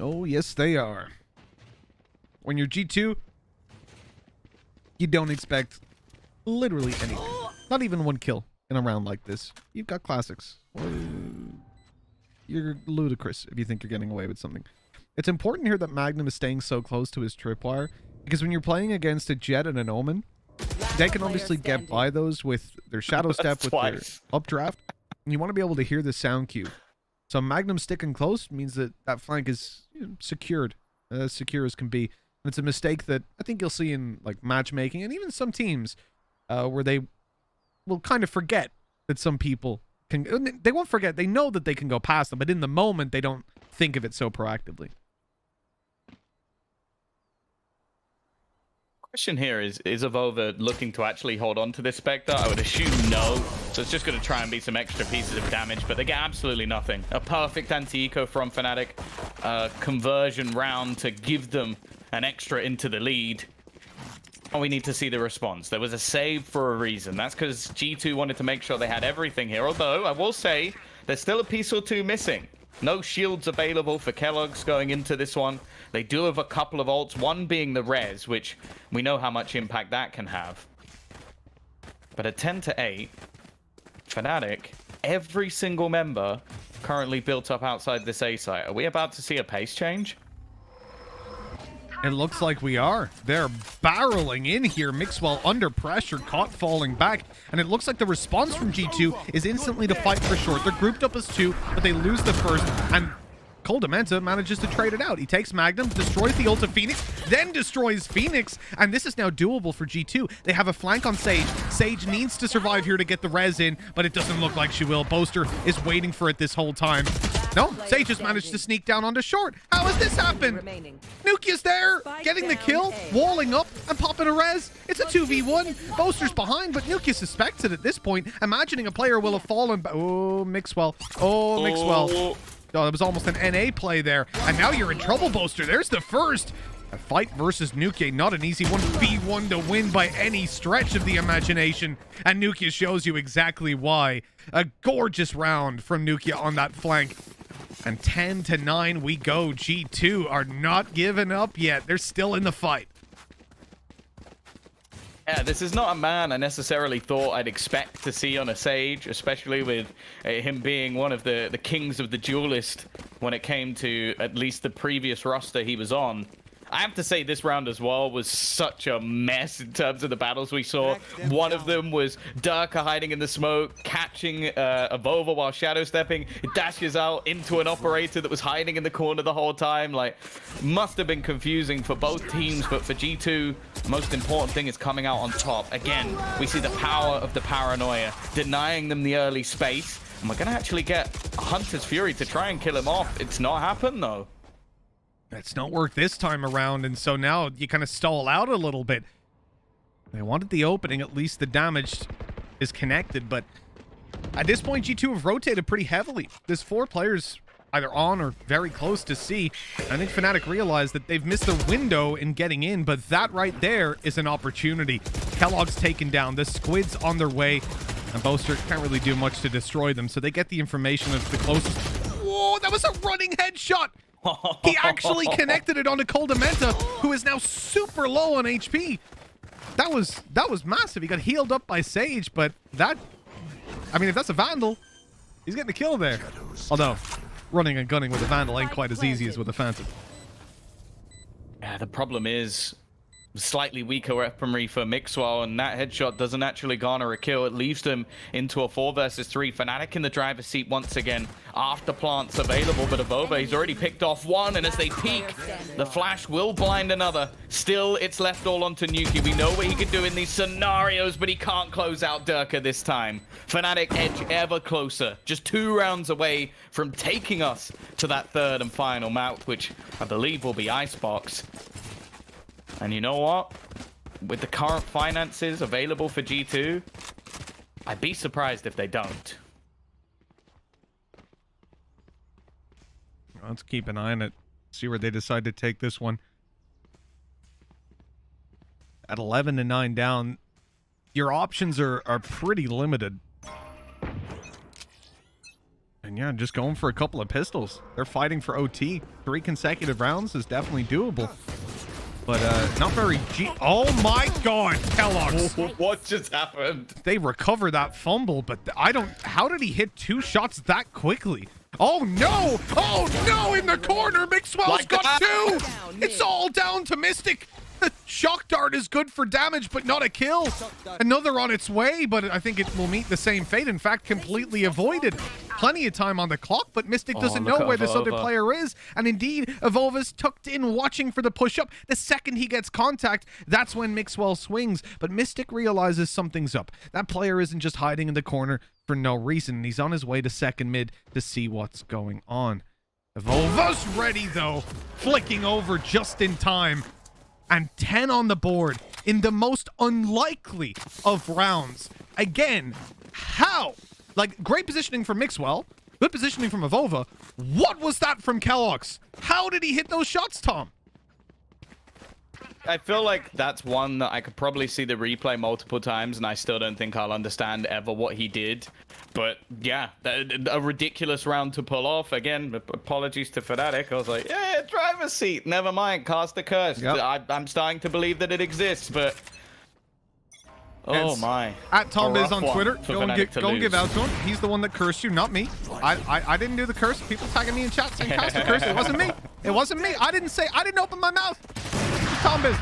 Oh, yes, they are. When you're G2, you don't expect literally anything. Not even one kill in a round like this. You've got classics. You're ludicrous if you think you're getting away with something. It's important here that Magnum is staying so close to his tripwire, because when you're playing against a Jet and an Omen, they can obviously get by those with their Shadow Step, with their updraft, and you want to be able to hear the sound cue. So Magnum sticking close means that that flank is secured, as secure as can be. And it's a mistake that I think you'll see in like matchmaking and even some teams where they will kind of forget that some people can... They won't forget. They know that they can go past them, but in the moment, they don't think of it so proactively.
Question here is Avova looking to actually hold on to this Spectre? I would assume no. So it's just going to try and be some extra pieces of damage, but they get absolutely nothing. A perfect anti-eco from FNATIC. Conversion round to give them an extra into the lead. we need to see the response. There was a save for a reason. That's because G2 wanted to make sure they had everything here. Although, I will say, there's still a piece or two missing. No shields available for Kellogg's going into this one. They do have a couple of ults, one being the res, which we know how much impact that can have. But at 10-8, FNATIC, every single member currently built up outside this A site. Are we about to see a pace change?
It looks like we are. They're barreling in here. Mixwell under pressure, caught falling back. And it looks like the response from G2 is instantly to fight for short. They're grouped up as two, but they lose the first. And Coldamenta manages to trade it out. He takes Magnum, destroys the ult of Phoenix, then destroys Phoenix. And this is now doable for G2. They have a flank on Sage. Sage needs to survive here to get the res in, but it doesn't look like she will. Boaster is waiting for it this whole time. No, Sage just managed to sneak down onto short. How has this happened? Nukia's there, getting the kill, walling up, and popping a res. It's a 2v1. Boaster's behind, but Nukia suspects it at this point, imagining a player will have fallen. Oh, Mixwell. Oh, Mixwell. Oh, that was almost an NA play there. And now you're in trouble, Boaster. There's the first. A fight versus Nukia, not an easy 1v1 to win by any stretch of the imagination. And Nukia shows you exactly why. A gorgeous round from Nukia on that flank. And 10-9 we go. G2 are not giving up yet. They're still in the fight.
Yeah, this is not a man I necessarily thought I'd expect to see on a Sage, especially with him being one of the kings of the duelist when it came to at least the previous roster he was on. I have to say this round as well was such a mess in terms of the battles we saw. One of them was Durka hiding in the smoke, catching Avova while shadow stepping. It dashes out into an operator that was hiding in the corner the whole time. Like, must have been confusing for both teams, but for G2, most important thing is coming out on top. Again, we see the power of the paranoia, denying them the early space. And we're going to actually get Hunter's Fury to try and kill him off. It's not happened, though.
It's not worked this time around, and so now you kind of stall out a little bit. They wanted the opening, at least the damage is connected, but at this point, G2 have rotated pretty heavily. There's 4 players either on or very close to C. I think FNATIC realized that they've missed the window in getting in, but that right there is an opportunity. Kellogg's taken down, the Squid's on their way, and Boaster can't really do much to destroy them, so they get the information of the closest. Whoa, that was a running headshot! He actually connected it onto Coldamenta, who is now super low on HP. That was massive. He got healed up by Sage, but that... I mean, if that's a Vandal, he's getting a kill there. Although, running and gunning with a Vandal ain't quite as easy as with a Phantom.
Yeah, the problem is slightly weaker weaponry for Mixwell, and that headshot doesn't actually garner a kill. It leaves them into a 4 versus 3. FNATIC in the driver's seat once again. After plants available, but Avova, he's already picked off one, and as they peek, the flash will blind another. Still, it's left all onto Nuki. We know what he could do in these scenarios, but he can't close out Durka this time. FNATIC edge ever closer, just 2 rounds away from taking us to that 3rd and final map, which I believe will be Icebox. And you know what? With the current finances available for G2, I'd be surprised if they don't.
Let's keep an eye on it. See where they decide to take this one. At 11-9 down, your options are pretty limited. And yeah, just going for a couple of pistols. They're fighting for OT. 3 consecutive rounds is definitely doable. But not very oh my god, Kellogg's.
What just happened?
They recover that fumble, but I don't... How did he hit 2 shots that quickly? Oh no! Oh no! In the corner, Mixwell's got 2! It's all down to Mystic. The shock dart is good for damage, but not a kill. Another on its way, but I think it will meet the same fate. In fact, completely avoided. Plenty of time on the clock, but Mystic doesn't know where this other player is. And indeed, Avova's tucked in, watching for the push-up. The second he gets contact, that's when Mixwell swings. But Mystic realizes something's up. That player isn't just hiding in the corner for no reason. He's on his way to second mid to see what's going on. Avova's ready, though. Flicking over just in time. And 10 on the board in the most unlikely of rounds. Again, how? Like, great positioning from Mixwell. Good positioning from Avova. What was that from Kellogg's? How did he hit those shots, Tom?
I feel like that's one that I could probably see the replay multiple times, and I still don't think I'll understand ever what he did. But yeah, a ridiculous round to pull off. Again, apologies to FNATIC. I was like, yeah, driver's seat. Never mind, cast a curse.
Yep.
I'm starting to believe that it exists, but... Oh my.
At TomBiz on Twitter, go and give out to him. He's the one that cursed you, not me. I didn't do the curse. People tagging me in chat saying cast the curse. It wasn't me. It wasn't me. I didn't open my mouth. TomBiz.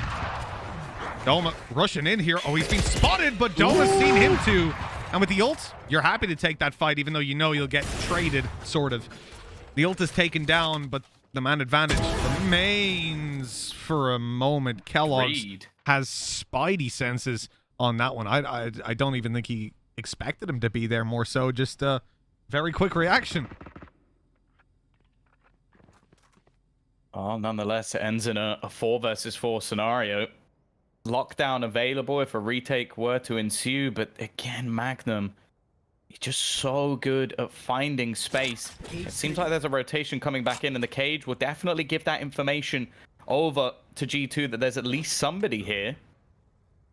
Doma rushing in here. Oh, he's been spotted, but Doma's seen him too. And with the ult, you're happy to take that fight, even though you know you'll get traded, sort of. The ult is taken down, but the man advantage remains for a moment. Kellogg's has spidey senses on that one. I don't even think he expected him to be there, more so just a very quick reaction.
Oh, nonetheless, it ends in a 4 versus 4 scenario. Lockdown available if a retake were to ensue, but again, Magnum, he's just so good at finding space. It seems like there's a rotation coming back in, and the cage will definitely give that information over to G2 that there's at least somebody here.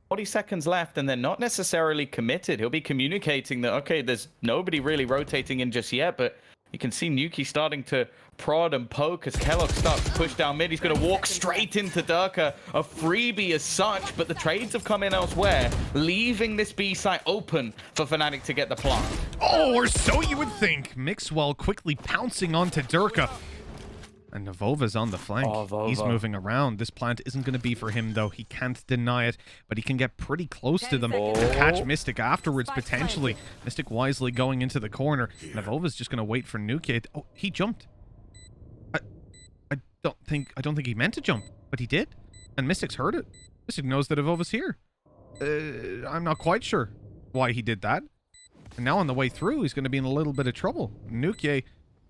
40 seconds left, and they're not necessarily committed. He'll be communicating that, okay, there's nobody really rotating in just yet, but you can see Nuki starting to prod and poke as Kellogg starts to push down mid. He's going to walk straight into Durka, a freebie as such, but the trades have come in elsewhere, leaving this B site open for FNATIC to get the plant.
Oh, or so you would think. Mixwell quickly pouncing onto Durka. And Navova's on the flank. Oh, he's moving around. This plant isn't going to be for him, though. He can't deny it, but he can get pretty close to them and catch Mystic afterwards, potentially. Mystic wisely going into the corner. Navova's just going to wait for Nuke. Oh, he jumped. I don't think he meant to jump, but he did. And Mystic's heard it. Mystic knows that Navova's here. I'm not quite sure why he did that. And now on the way through, he's going to be in a little bit of trouble. Nuke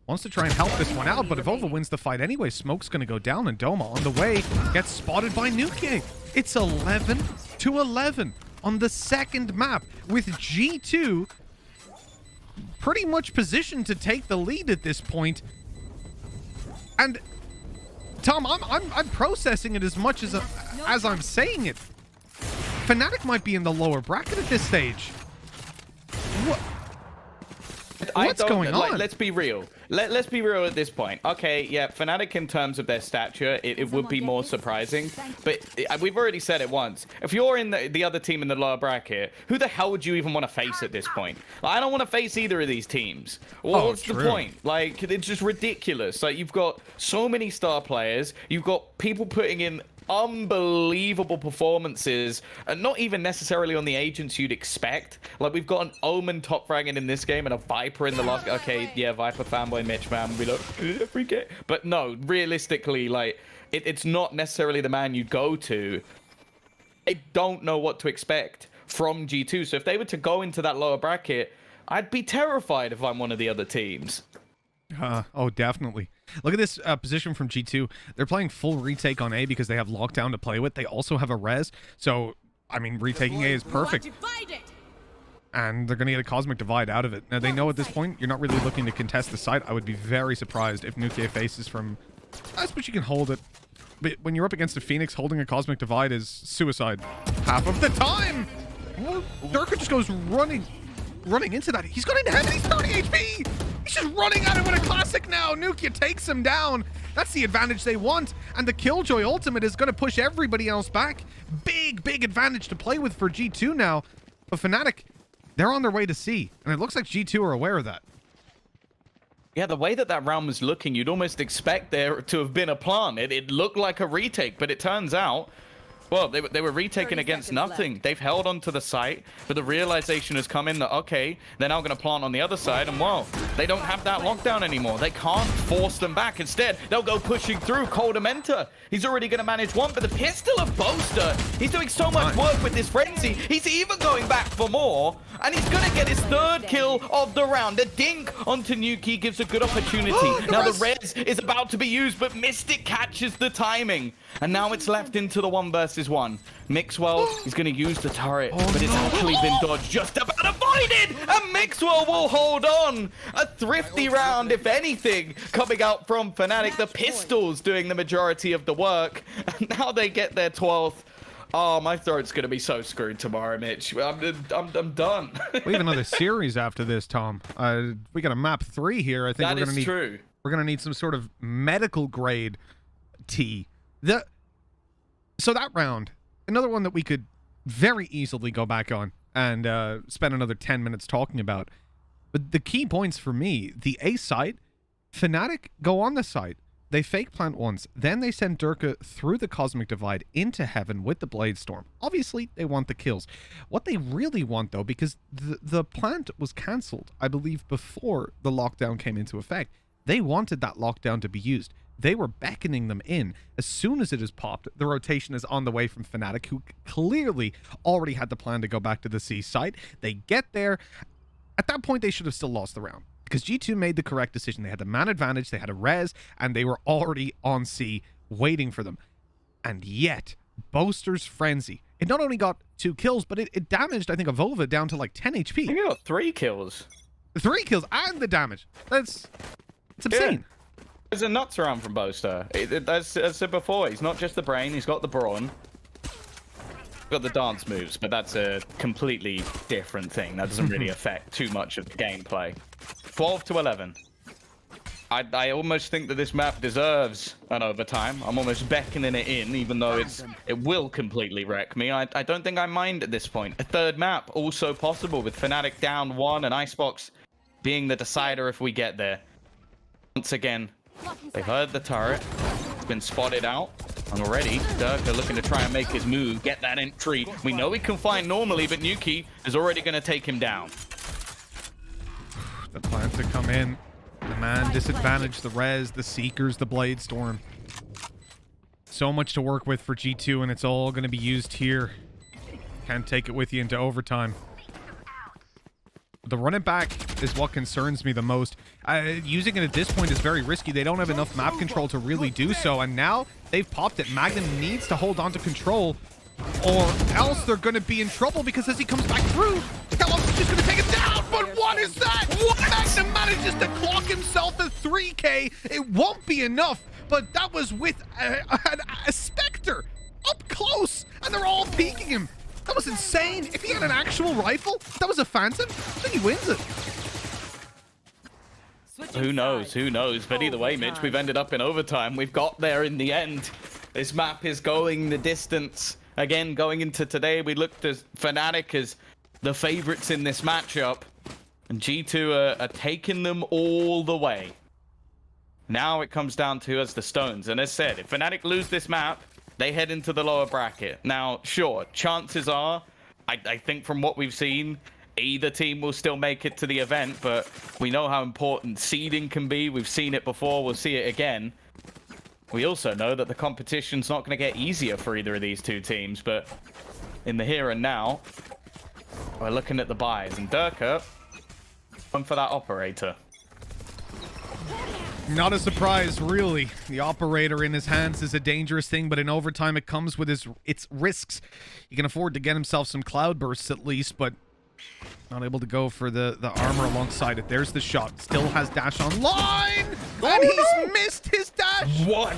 wants to try and help this one out, but if Ova wins the fight anyway, Smoke's going to go down, and Doma on the way gets spotted by Nuke. It's 11-11 on the second map, with G2 pretty much positioned to take the lead at this point. And Tom, I'm processing it as much as I'm saying it. FNATIC might be in the lower bracket at this stage. What's going on?
Let's be real. Let's be real at this point. Okay, yeah, FNATIC in terms of their stature, it would be more surprising. But we've already said it once. If you're in the other team in the lower bracket, who the hell would you even want to face at this point? Like, I don't want to face either of these teams. What's the point? Like, it's just ridiculous. Like, you've got so many star players. You've got people putting in unbelievable performances, and not even necessarily on the agents you'd expect. Like, we've got an Omen top fragging in this game and a Viper in the last. Okay, yeah, Viper fanboy Mitch, man, we look free get. But no, realistically, like, it's not necessarily the man you go to. I don't know what to expect from G2. So if they were to go into that lower bracket, I'd be terrified if I'm one of the other teams.
Oh, definitely. Look at this position from G2. They're playing full retake on A because they have lockdown to play with. They also have a res. So, I mean, retaking A is perfect. And they're going to get a Cosmic Divide out of it. Now, they know at this point, you're not really looking to contest the site. I would be very surprised if Nuke faces from... I suppose you can hold it. But when you're up against a Phoenix, holding a Cosmic Divide is suicide. Half of the time! Durka just goes running into that. He's got into heaven. He's 30 HP! He's just running at it with a classic now. Nuke takes him down. That's the advantage they want. And the Killjoy ultimate is going to push everybody else back. Big advantage to play with for G2 now. But FNATIC, they're on their way to C. And it looks like G2 are aware of that.
Yeah, the way that round was looking, you'd almost expect there to have been a plant. It looked like a retake, but it turns out... Well, they were retaking against nothing. They've held on to the site, but the realization has come in that, okay, they're now going to plant on the other side, and well, they don't have that lockdown anymore. They can't force them back. Instead, they'll go pushing through. Coldamenta, he's already going to manage one, but the pistol of Boaster, he's doing so much work with this frenzy. He's even going back for more, and he's going to get his third kill of the round. A dink onto Nuki gives a good opportunity. Now the res is about to be used, but Mystic catches the timing, and now it's left into the 1 versus versus 1. Mixwell is going to use the turret, but it's actually been dodged, just about avoided, and Mixwell will hold on. A thrifty round, if anything, coming out from FNATIC. The pistols doing the majority of the work, and now they get their 12th. Oh, my throat's going to be so screwed tomorrow, Mitch. I'm done.
We have another series after this, Tom. We got a map 3 here. I think
That
we're gonna
is
need.
true.
We're gonna need some sort of medical grade tea. So that round, another one that we could very easily go back on and spend another 10 minutes talking about. But the key points for me, the A site, FNATIC go on the site. They fake plant once, then they send Durka through the Cosmic Divide into Heaven with the Blade Storm. Obviously, they want the kills. What they really want, though, because the plant was cancelled, I believe, before the lockdown came into effect, they wanted that lockdown to be used. They were beckoning them in. As soon as it is popped, the rotation is on the way from FNATIC, who clearly already had the plan to go back to the C site. They get there. At that point, they should have still lost the round, because G2 made the correct decision. They had the man advantage, they had a res, and they were already on C waiting for them. And yet, Boaster's Frenzy, it not only got 2 kills, but it damaged, I think, a Vova down to like 10 HP.
I think he got 3 kills.
3 kills and the damage. It's obscene.
Yeah. There's a nuts around from Boaster. As I said before, he's not just the brain, he's got the brawn. Got the dance moves, but that's a completely different thing. That doesn't really affect too much of the gameplay. 12 to 11. I almost think that this map deserves an overtime. I'm almost beckoning it in, even though it will completely wreck me. I don't think I mind at this point. A third map also possible, with FNATIC down 1 and Icebox being the decider if we get there. Once again, they heard the turret. It's been spotted out. And already, Durka looking to try and make his move, get that entry. We know he can find normally, but Nuki is already going to take him down.
The plan to come in. The man disadvantage, the res, the Seekers, the Blade Storm. So much to work with for G2, and it's all going to be used here. Can't take it with you into overtime. The run it back is what concerns me the most. Using it at this point is very risky. They don't have enough map control to really do so, and now they've popped it. Magnum needs to hold on to control, or else they're going to be in trouble, because as he comes back through, Kellogg's just going to take him down. But what is that? Magnum manages to clock himself a 3K. It won't be enough, but that was with a Spectre up close, and they're all peeking him. That was insane. If he had an actual rifle, that was a Phantom, I think he wins it.
Who knows? Who knows? But either way, Mitch, we've ended up in overtime. We've got there in the end. This map is going the distance. Again, going into today, we looked at FNATIC as the favorites in this matchup. And G2 are taking them all the way. Now it comes down to us, the Stones. And as said, if FNATIC lose this map, they head into the lower bracket. Now, sure, chances are, I think from what we've seen, either team will still make it to the event, but we know how important seeding can be. We've seen it before, we'll see it again. We also know that the competition's not going to get easier for either of these two teams, but in the here and now, we're looking at the buys, and Durka, going for that operator.
Not a surprise, really. The operator in his hands is a dangerous thing, but in overtime it comes with its risks. He can afford to get himself some cloud bursts at least, but not able to go for the armor alongside it. There's the shot. Still has dash online, and he's missed his dash. 1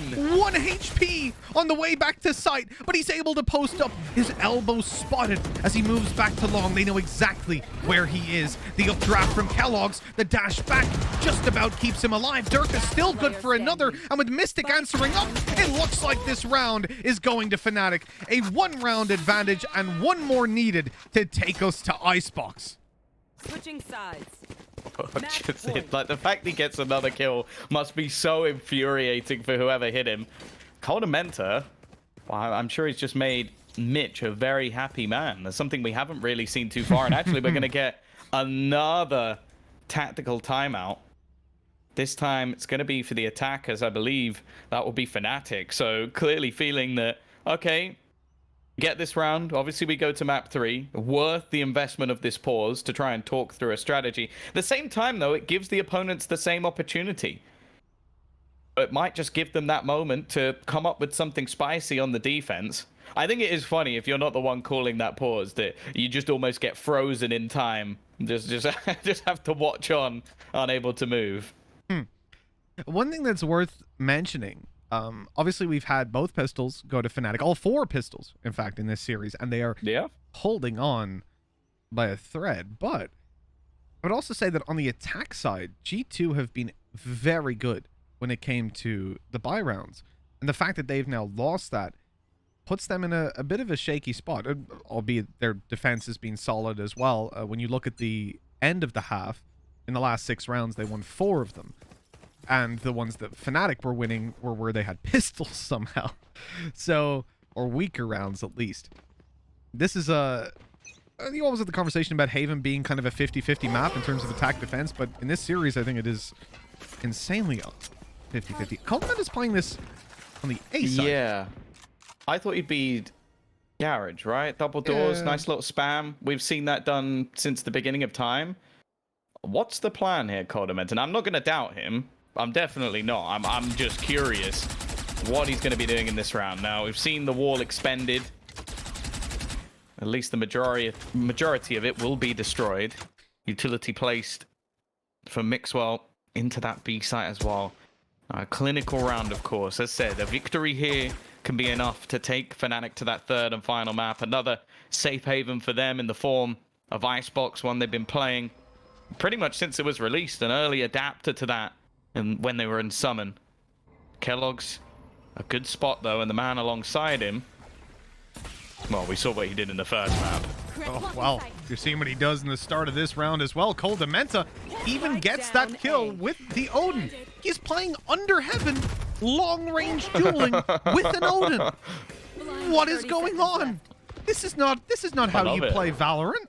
HP on the way back to site, but he's able to post up. His elbow spotted as he moves back to long. They know exactly where he is. The updraft from Kellogg's, the dash back just about keeps him alive. Durka's still good for another, and with Mystic answering up, it looks like this round is going to FNATIC. A 1-round advantage and 1 more needed to take us to Icebox.
Switching sides.
Like, the fact he gets another kill must be so infuriating for whoever hit him. Coldamenta, well, I'm sure he's just made Mitch a very happy man. That's something we haven't really seen too far, and actually we're going to get another tactical timeout. This time it's going to be for the attackers, I believe. That will be FNATIC, so clearly feeling that, okay, get this round. Obviously, we go to map 3. Worth the investment of this pause to try and talk through a strategy. At the same time, though, it gives the opponents the same opportunity. It might just give them that moment to come up with something spicy on the defense. I think it is funny if you're not the one calling that pause that you just almost get frozen in time. Just just have to watch on, unable to move.
One thing that's worth mentioning, obviously we've had both pistols go to FNATIC, all 4 pistols, in fact, in this series, and they are holding on by a thread. But I would also say that on the attack side, G2 have been very good when it came to the buy rounds. And the fact that they've now lost that puts them in a bit of a shaky spot, albeit their defense has been solid as well. When you look at the end of the half, in the last 6 rounds, they won 4 of them. And the ones that FNATIC were winning were where they had pistols somehow. So, or weaker rounds at least. This is you always had the conversation about Haven being kind of a 50-50 map in terms of attack defense, but in this series I think it is insanely 50-50. Cultman is playing this on the A side.
Yeah. I thought he'd be garage, right? Double doors, nice little spam. We've seen that done since the beginning of time. What's the plan here, Codiment? And I'm not going to doubt him. I'm definitely not. I'm just curious what he's going to be doing in this round. Now, we've seen the wall expended. At least the majority of it will be destroyed. Utility placed for Mixwell into that B site as well. A clinical round, of course. As said, a victory here can be enough to take FNATIC to that 3rd and final map. Another safe haven for them in the form of Icebox, one they've been playing pretty much since it was released, an early adapter to that, and when they were in Summon. Kellogg's a good spot, though, and the man alongside him, well, we saw what he did in the first map.
Oh, wow. You're seeing what he does in the start of this round as well. Cole Dementa even gets that kill with the Odin. He's playing Under Heaven, long-range dueling with an Odin. What is going on? This is not how you play Valorant.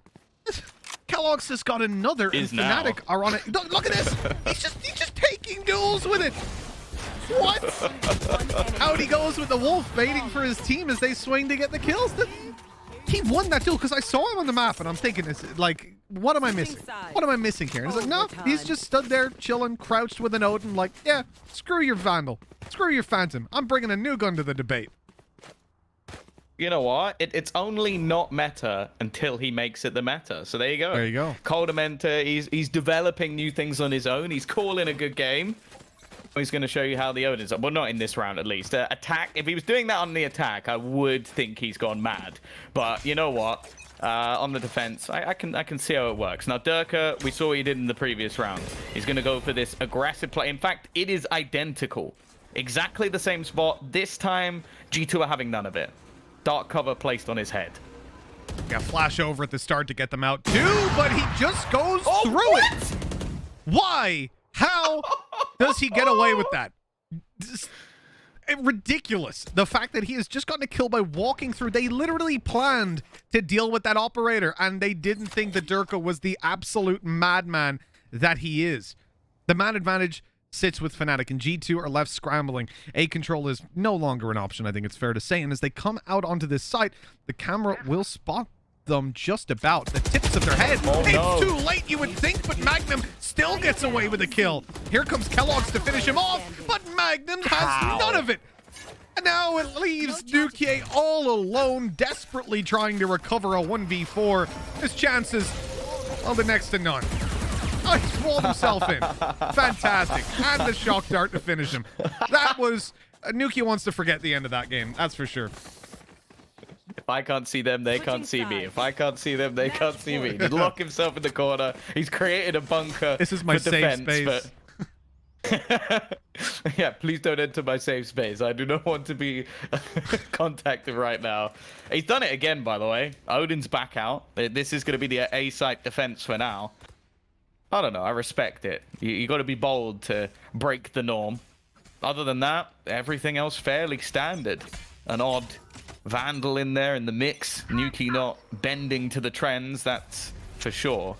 Kellogg's has got another, and FNATIC are on it. Look at this. He's just taking duels with it. What? Out he goes with the wolf, baiting for his team as they swing to get the kills. He won that duel because I saw him on the map, and I'm thinking, like, what am I missing? What am I missing here? And he's like, no, he's just stood there chilling, crouched with an Odin, like, yeah, screw your Vandal, screw your Phantom. I'm bringing a new gun to the debate.
You know what? It's only not meta until he makes it the meta. So there you go.
There you go.
Coldamenta, he's developing new things on his own. He's calling a good game. He's going to show you how the Odin's up. Well, not in this round, at least. Attack. If he was doing that on the attack, I would think he's gone mad. But you know what? On the defense, I can see how it works. Now, Durka, we saw what he did in the previous round. He's going to go for this aggressive play. In fact, it is identical. Exactly the same spot. This time, G2 are having none of it. Dark cover placed on his head.
Got flash over at the start to get them out too, but he just goes through it. Why? How does he get away with that? Ridiculous. The fact that he has just gotten a kill by walking through. They literally planned to deal with that operator, and they didn't think that Durka was the absolute madman that he is. The man advantage sits with FNATIC, and G2 are left scrambling. A control is no longer an option, I think it's fair to say, and as they come out onto this site, the camera will spot them just about the tips of their head. It's too late, you would think, but Magnum still gets away with a kill. Here comes Kellogg's to finish him off, but Magnum has none of it. And now it leaves Nukier all alone, desperately trying to recover a 1v4. His chances, well, the next to none. Oh, he's rolled himself in. Fantastic. And the shock dart to finish him. That was... Nuki wants to forget the end of that game. That's for sure.
If I can't see them, they can't see me. If I can't see them, they can't see me. Just lock himself in the corner. He's created a bunker.
This is my safe space.
But... yeah, please don't enter my safe space. I do not want to be contacted right now. He's done it again, by the way. Odin's back out. This is going to be the A-site defense for now. I don't know. I respect it. You got to be bold to break the norm. Other than that, everything else fairly standard. An odd Vandal in there in the mix. Nuki not bending to the trends, that's for sure.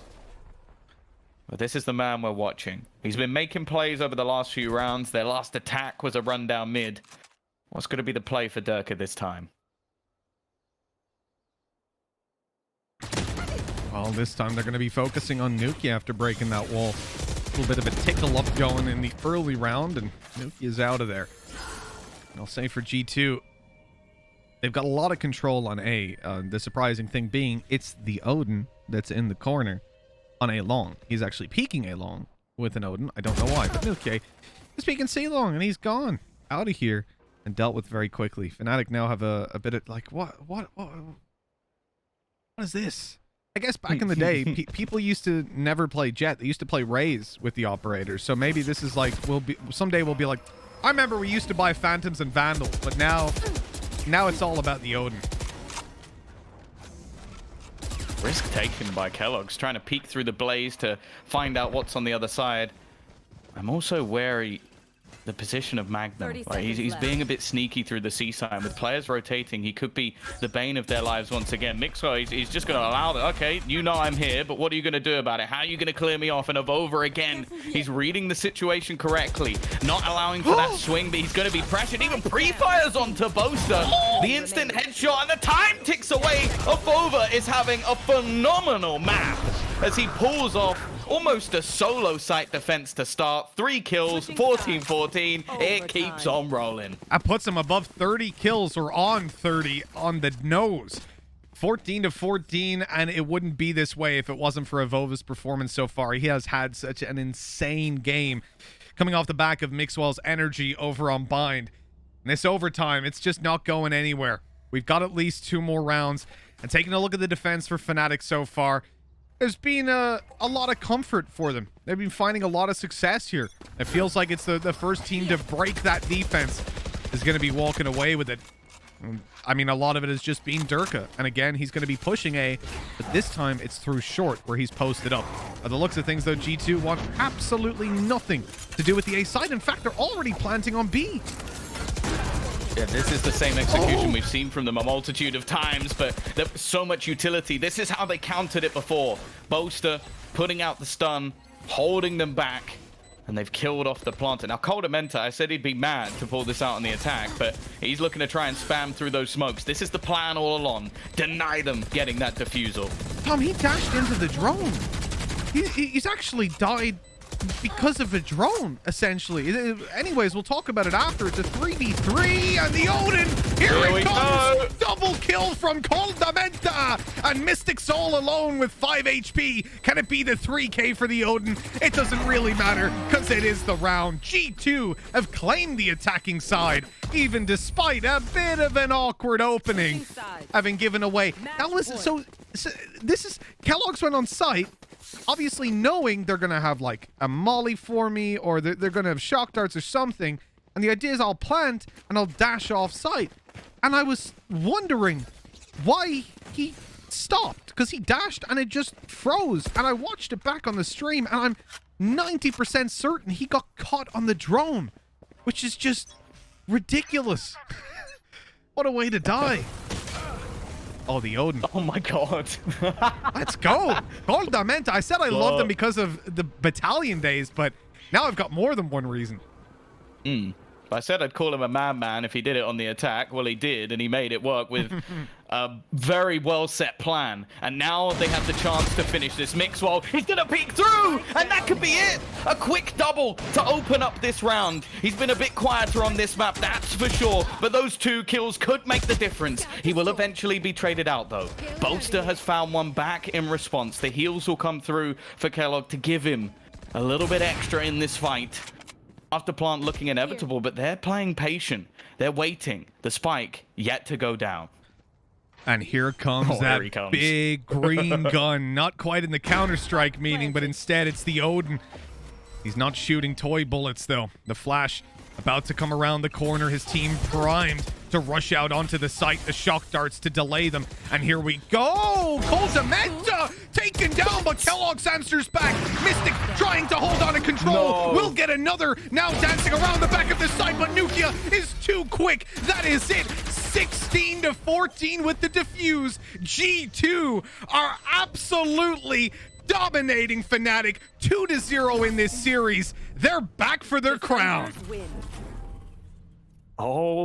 But this is the man we're watching. He's been making plays over the last few rounds. Their last attack was a run down mid. What's going to be the play for Durka this time?
Well, this time they're going to be focusing on Nuki after breaking that wall. A little bit of a tickle up going in the early round, and Nuki is out of there. And I'll say for G2, They've got a lot of control on A. The surprising thing being, it's the Odin that's in the corner on A long. He's actually peeking A long with an Odin. I don't know why, but Nuke is peeking C long, and he's gone out of here and dealt with very quickly. FNATIC now have a bit of like, what is this? I guess back in the day, people used to never play Jet. They used to play Rays with the operators. So maybe this is like, someday we'll be like, I remember we used to buy Phantoms and Vandals, but now it's all about the Odin.
Risk taken by Kellogg's, trying to peek through the blaze to find out what's on the other side. I'm also wary the position of Magnum. Like, he's being a bit sneaky through the C side. With players rotating, he could be the bane of their lives once again. Mixwell, he's just going to allow that. Okay, you know I'm here, but what are you going to do about it? How are you going to clear me off? And Avova again, he's reading the situation correctly, not allowing for that swing, but he's going to be pressured. Even pre-fires onto Boaster. The instant headshot, and the time ticks away. Avova is having a phenomenal map as he pulls off almost a solo site defense to start. 3 kills, 14-14. It keeps on rolling.
That puts him above 30 kills, or on 30 on the nose. 14-14, and it wouldn't be this way if it wasn't for Avova's performance so far. He has had such an insane game coming off the back of Mixwell's energy over on Bind. And this overtime, it's just not going anywhere. We've got at least 2 more rounds. And taking a look at the defense for FNATIC so far, there's been a lot of comfort for them. They've been finding a lot of success here. It feels like it's the first team to break that defense is going to be walking away with it. I mean, a lot of it has just been Durka. And again, he's going to be pushing A, but this time it's through short where he's posted up. By the looks of things, though, G2 want absolutely nothing to do with the A side. In fact, they're already planting on B.
Yeah, this is the same execution we've seen from them a multitude of times, but there's so much utility. This is how they countered it before. Boaster putting out the stun, holding them back, and they've killed off the planter. Now, Coldamenta, I said he'd be mad to pull this out on the attack, but he's looking to try and spam through those smokes. This is the plan all along. Deny them getting that defusal.
Tom, he dashed into the drone. He's actually died because of a drone, essentially. Anyways, we'll talk about it after. It's a 3v3, and the Odin, here it comes! Go. Double kill from Coldamenta, and Mystic Soul alone with 5 HP. Can it be the 3k for the Odin? It doesn't really matter, because it is the round. G2 have claimed the attacking side, even despite a bit of an awkward opening, having given away. Now listen, so this is, Kellogg's went on site, obviously knowing they're going to have like a molly for me, or they're going to have shock darts or something. And the idea is I'll plant and I'll dash off site. And I was wondering why he stopped, because he dashed and it just froze. And I watched it back on the stream, and I'm 90% certain he got caught on the drone, which is just ridiculous. What a way to die. Oh, the Odin.
Oh my god.
Let's go. Coldamenta. I said I loved him because of the battalion days, but now I've got more than one reason.
I said I'd call him a madman if he did it on the attack. Well, he did, and he made it work with a very well set plan. And now they have the chance to finish this. Mixwell, he's gonna peek through, and that could be it. A quick double to open up this round. He's been a bit quieter on this map, that's for sure, but those 2 kills could make the difference. He will eventually be traded out, though. Boaster has found one back in response. The heals will come through for Kellogg to give him a little bit extra in this fight. After plant looking inevitable, but they're playing patient. They're waiting. The spike yet to go down.
And here comes big green gun. Not quite in the Counter-Strike meaning, but instead it's the Odin. He's not shooting toy bullets, though. The flash about to come around the corner. His team primed to rush out onto the site. The shock darts to delay them. And here we go! Coldamenta taken down, but Kellogg answers back. Mystic trying to hold on to control. We'll get another. Now dancing around the back of the site, but Nukia is too quick. That is it. 16-14 with the defuse. G2 are absolutely dominating FNATIC. 2-0 in this series. They're back for their crown.
Oh.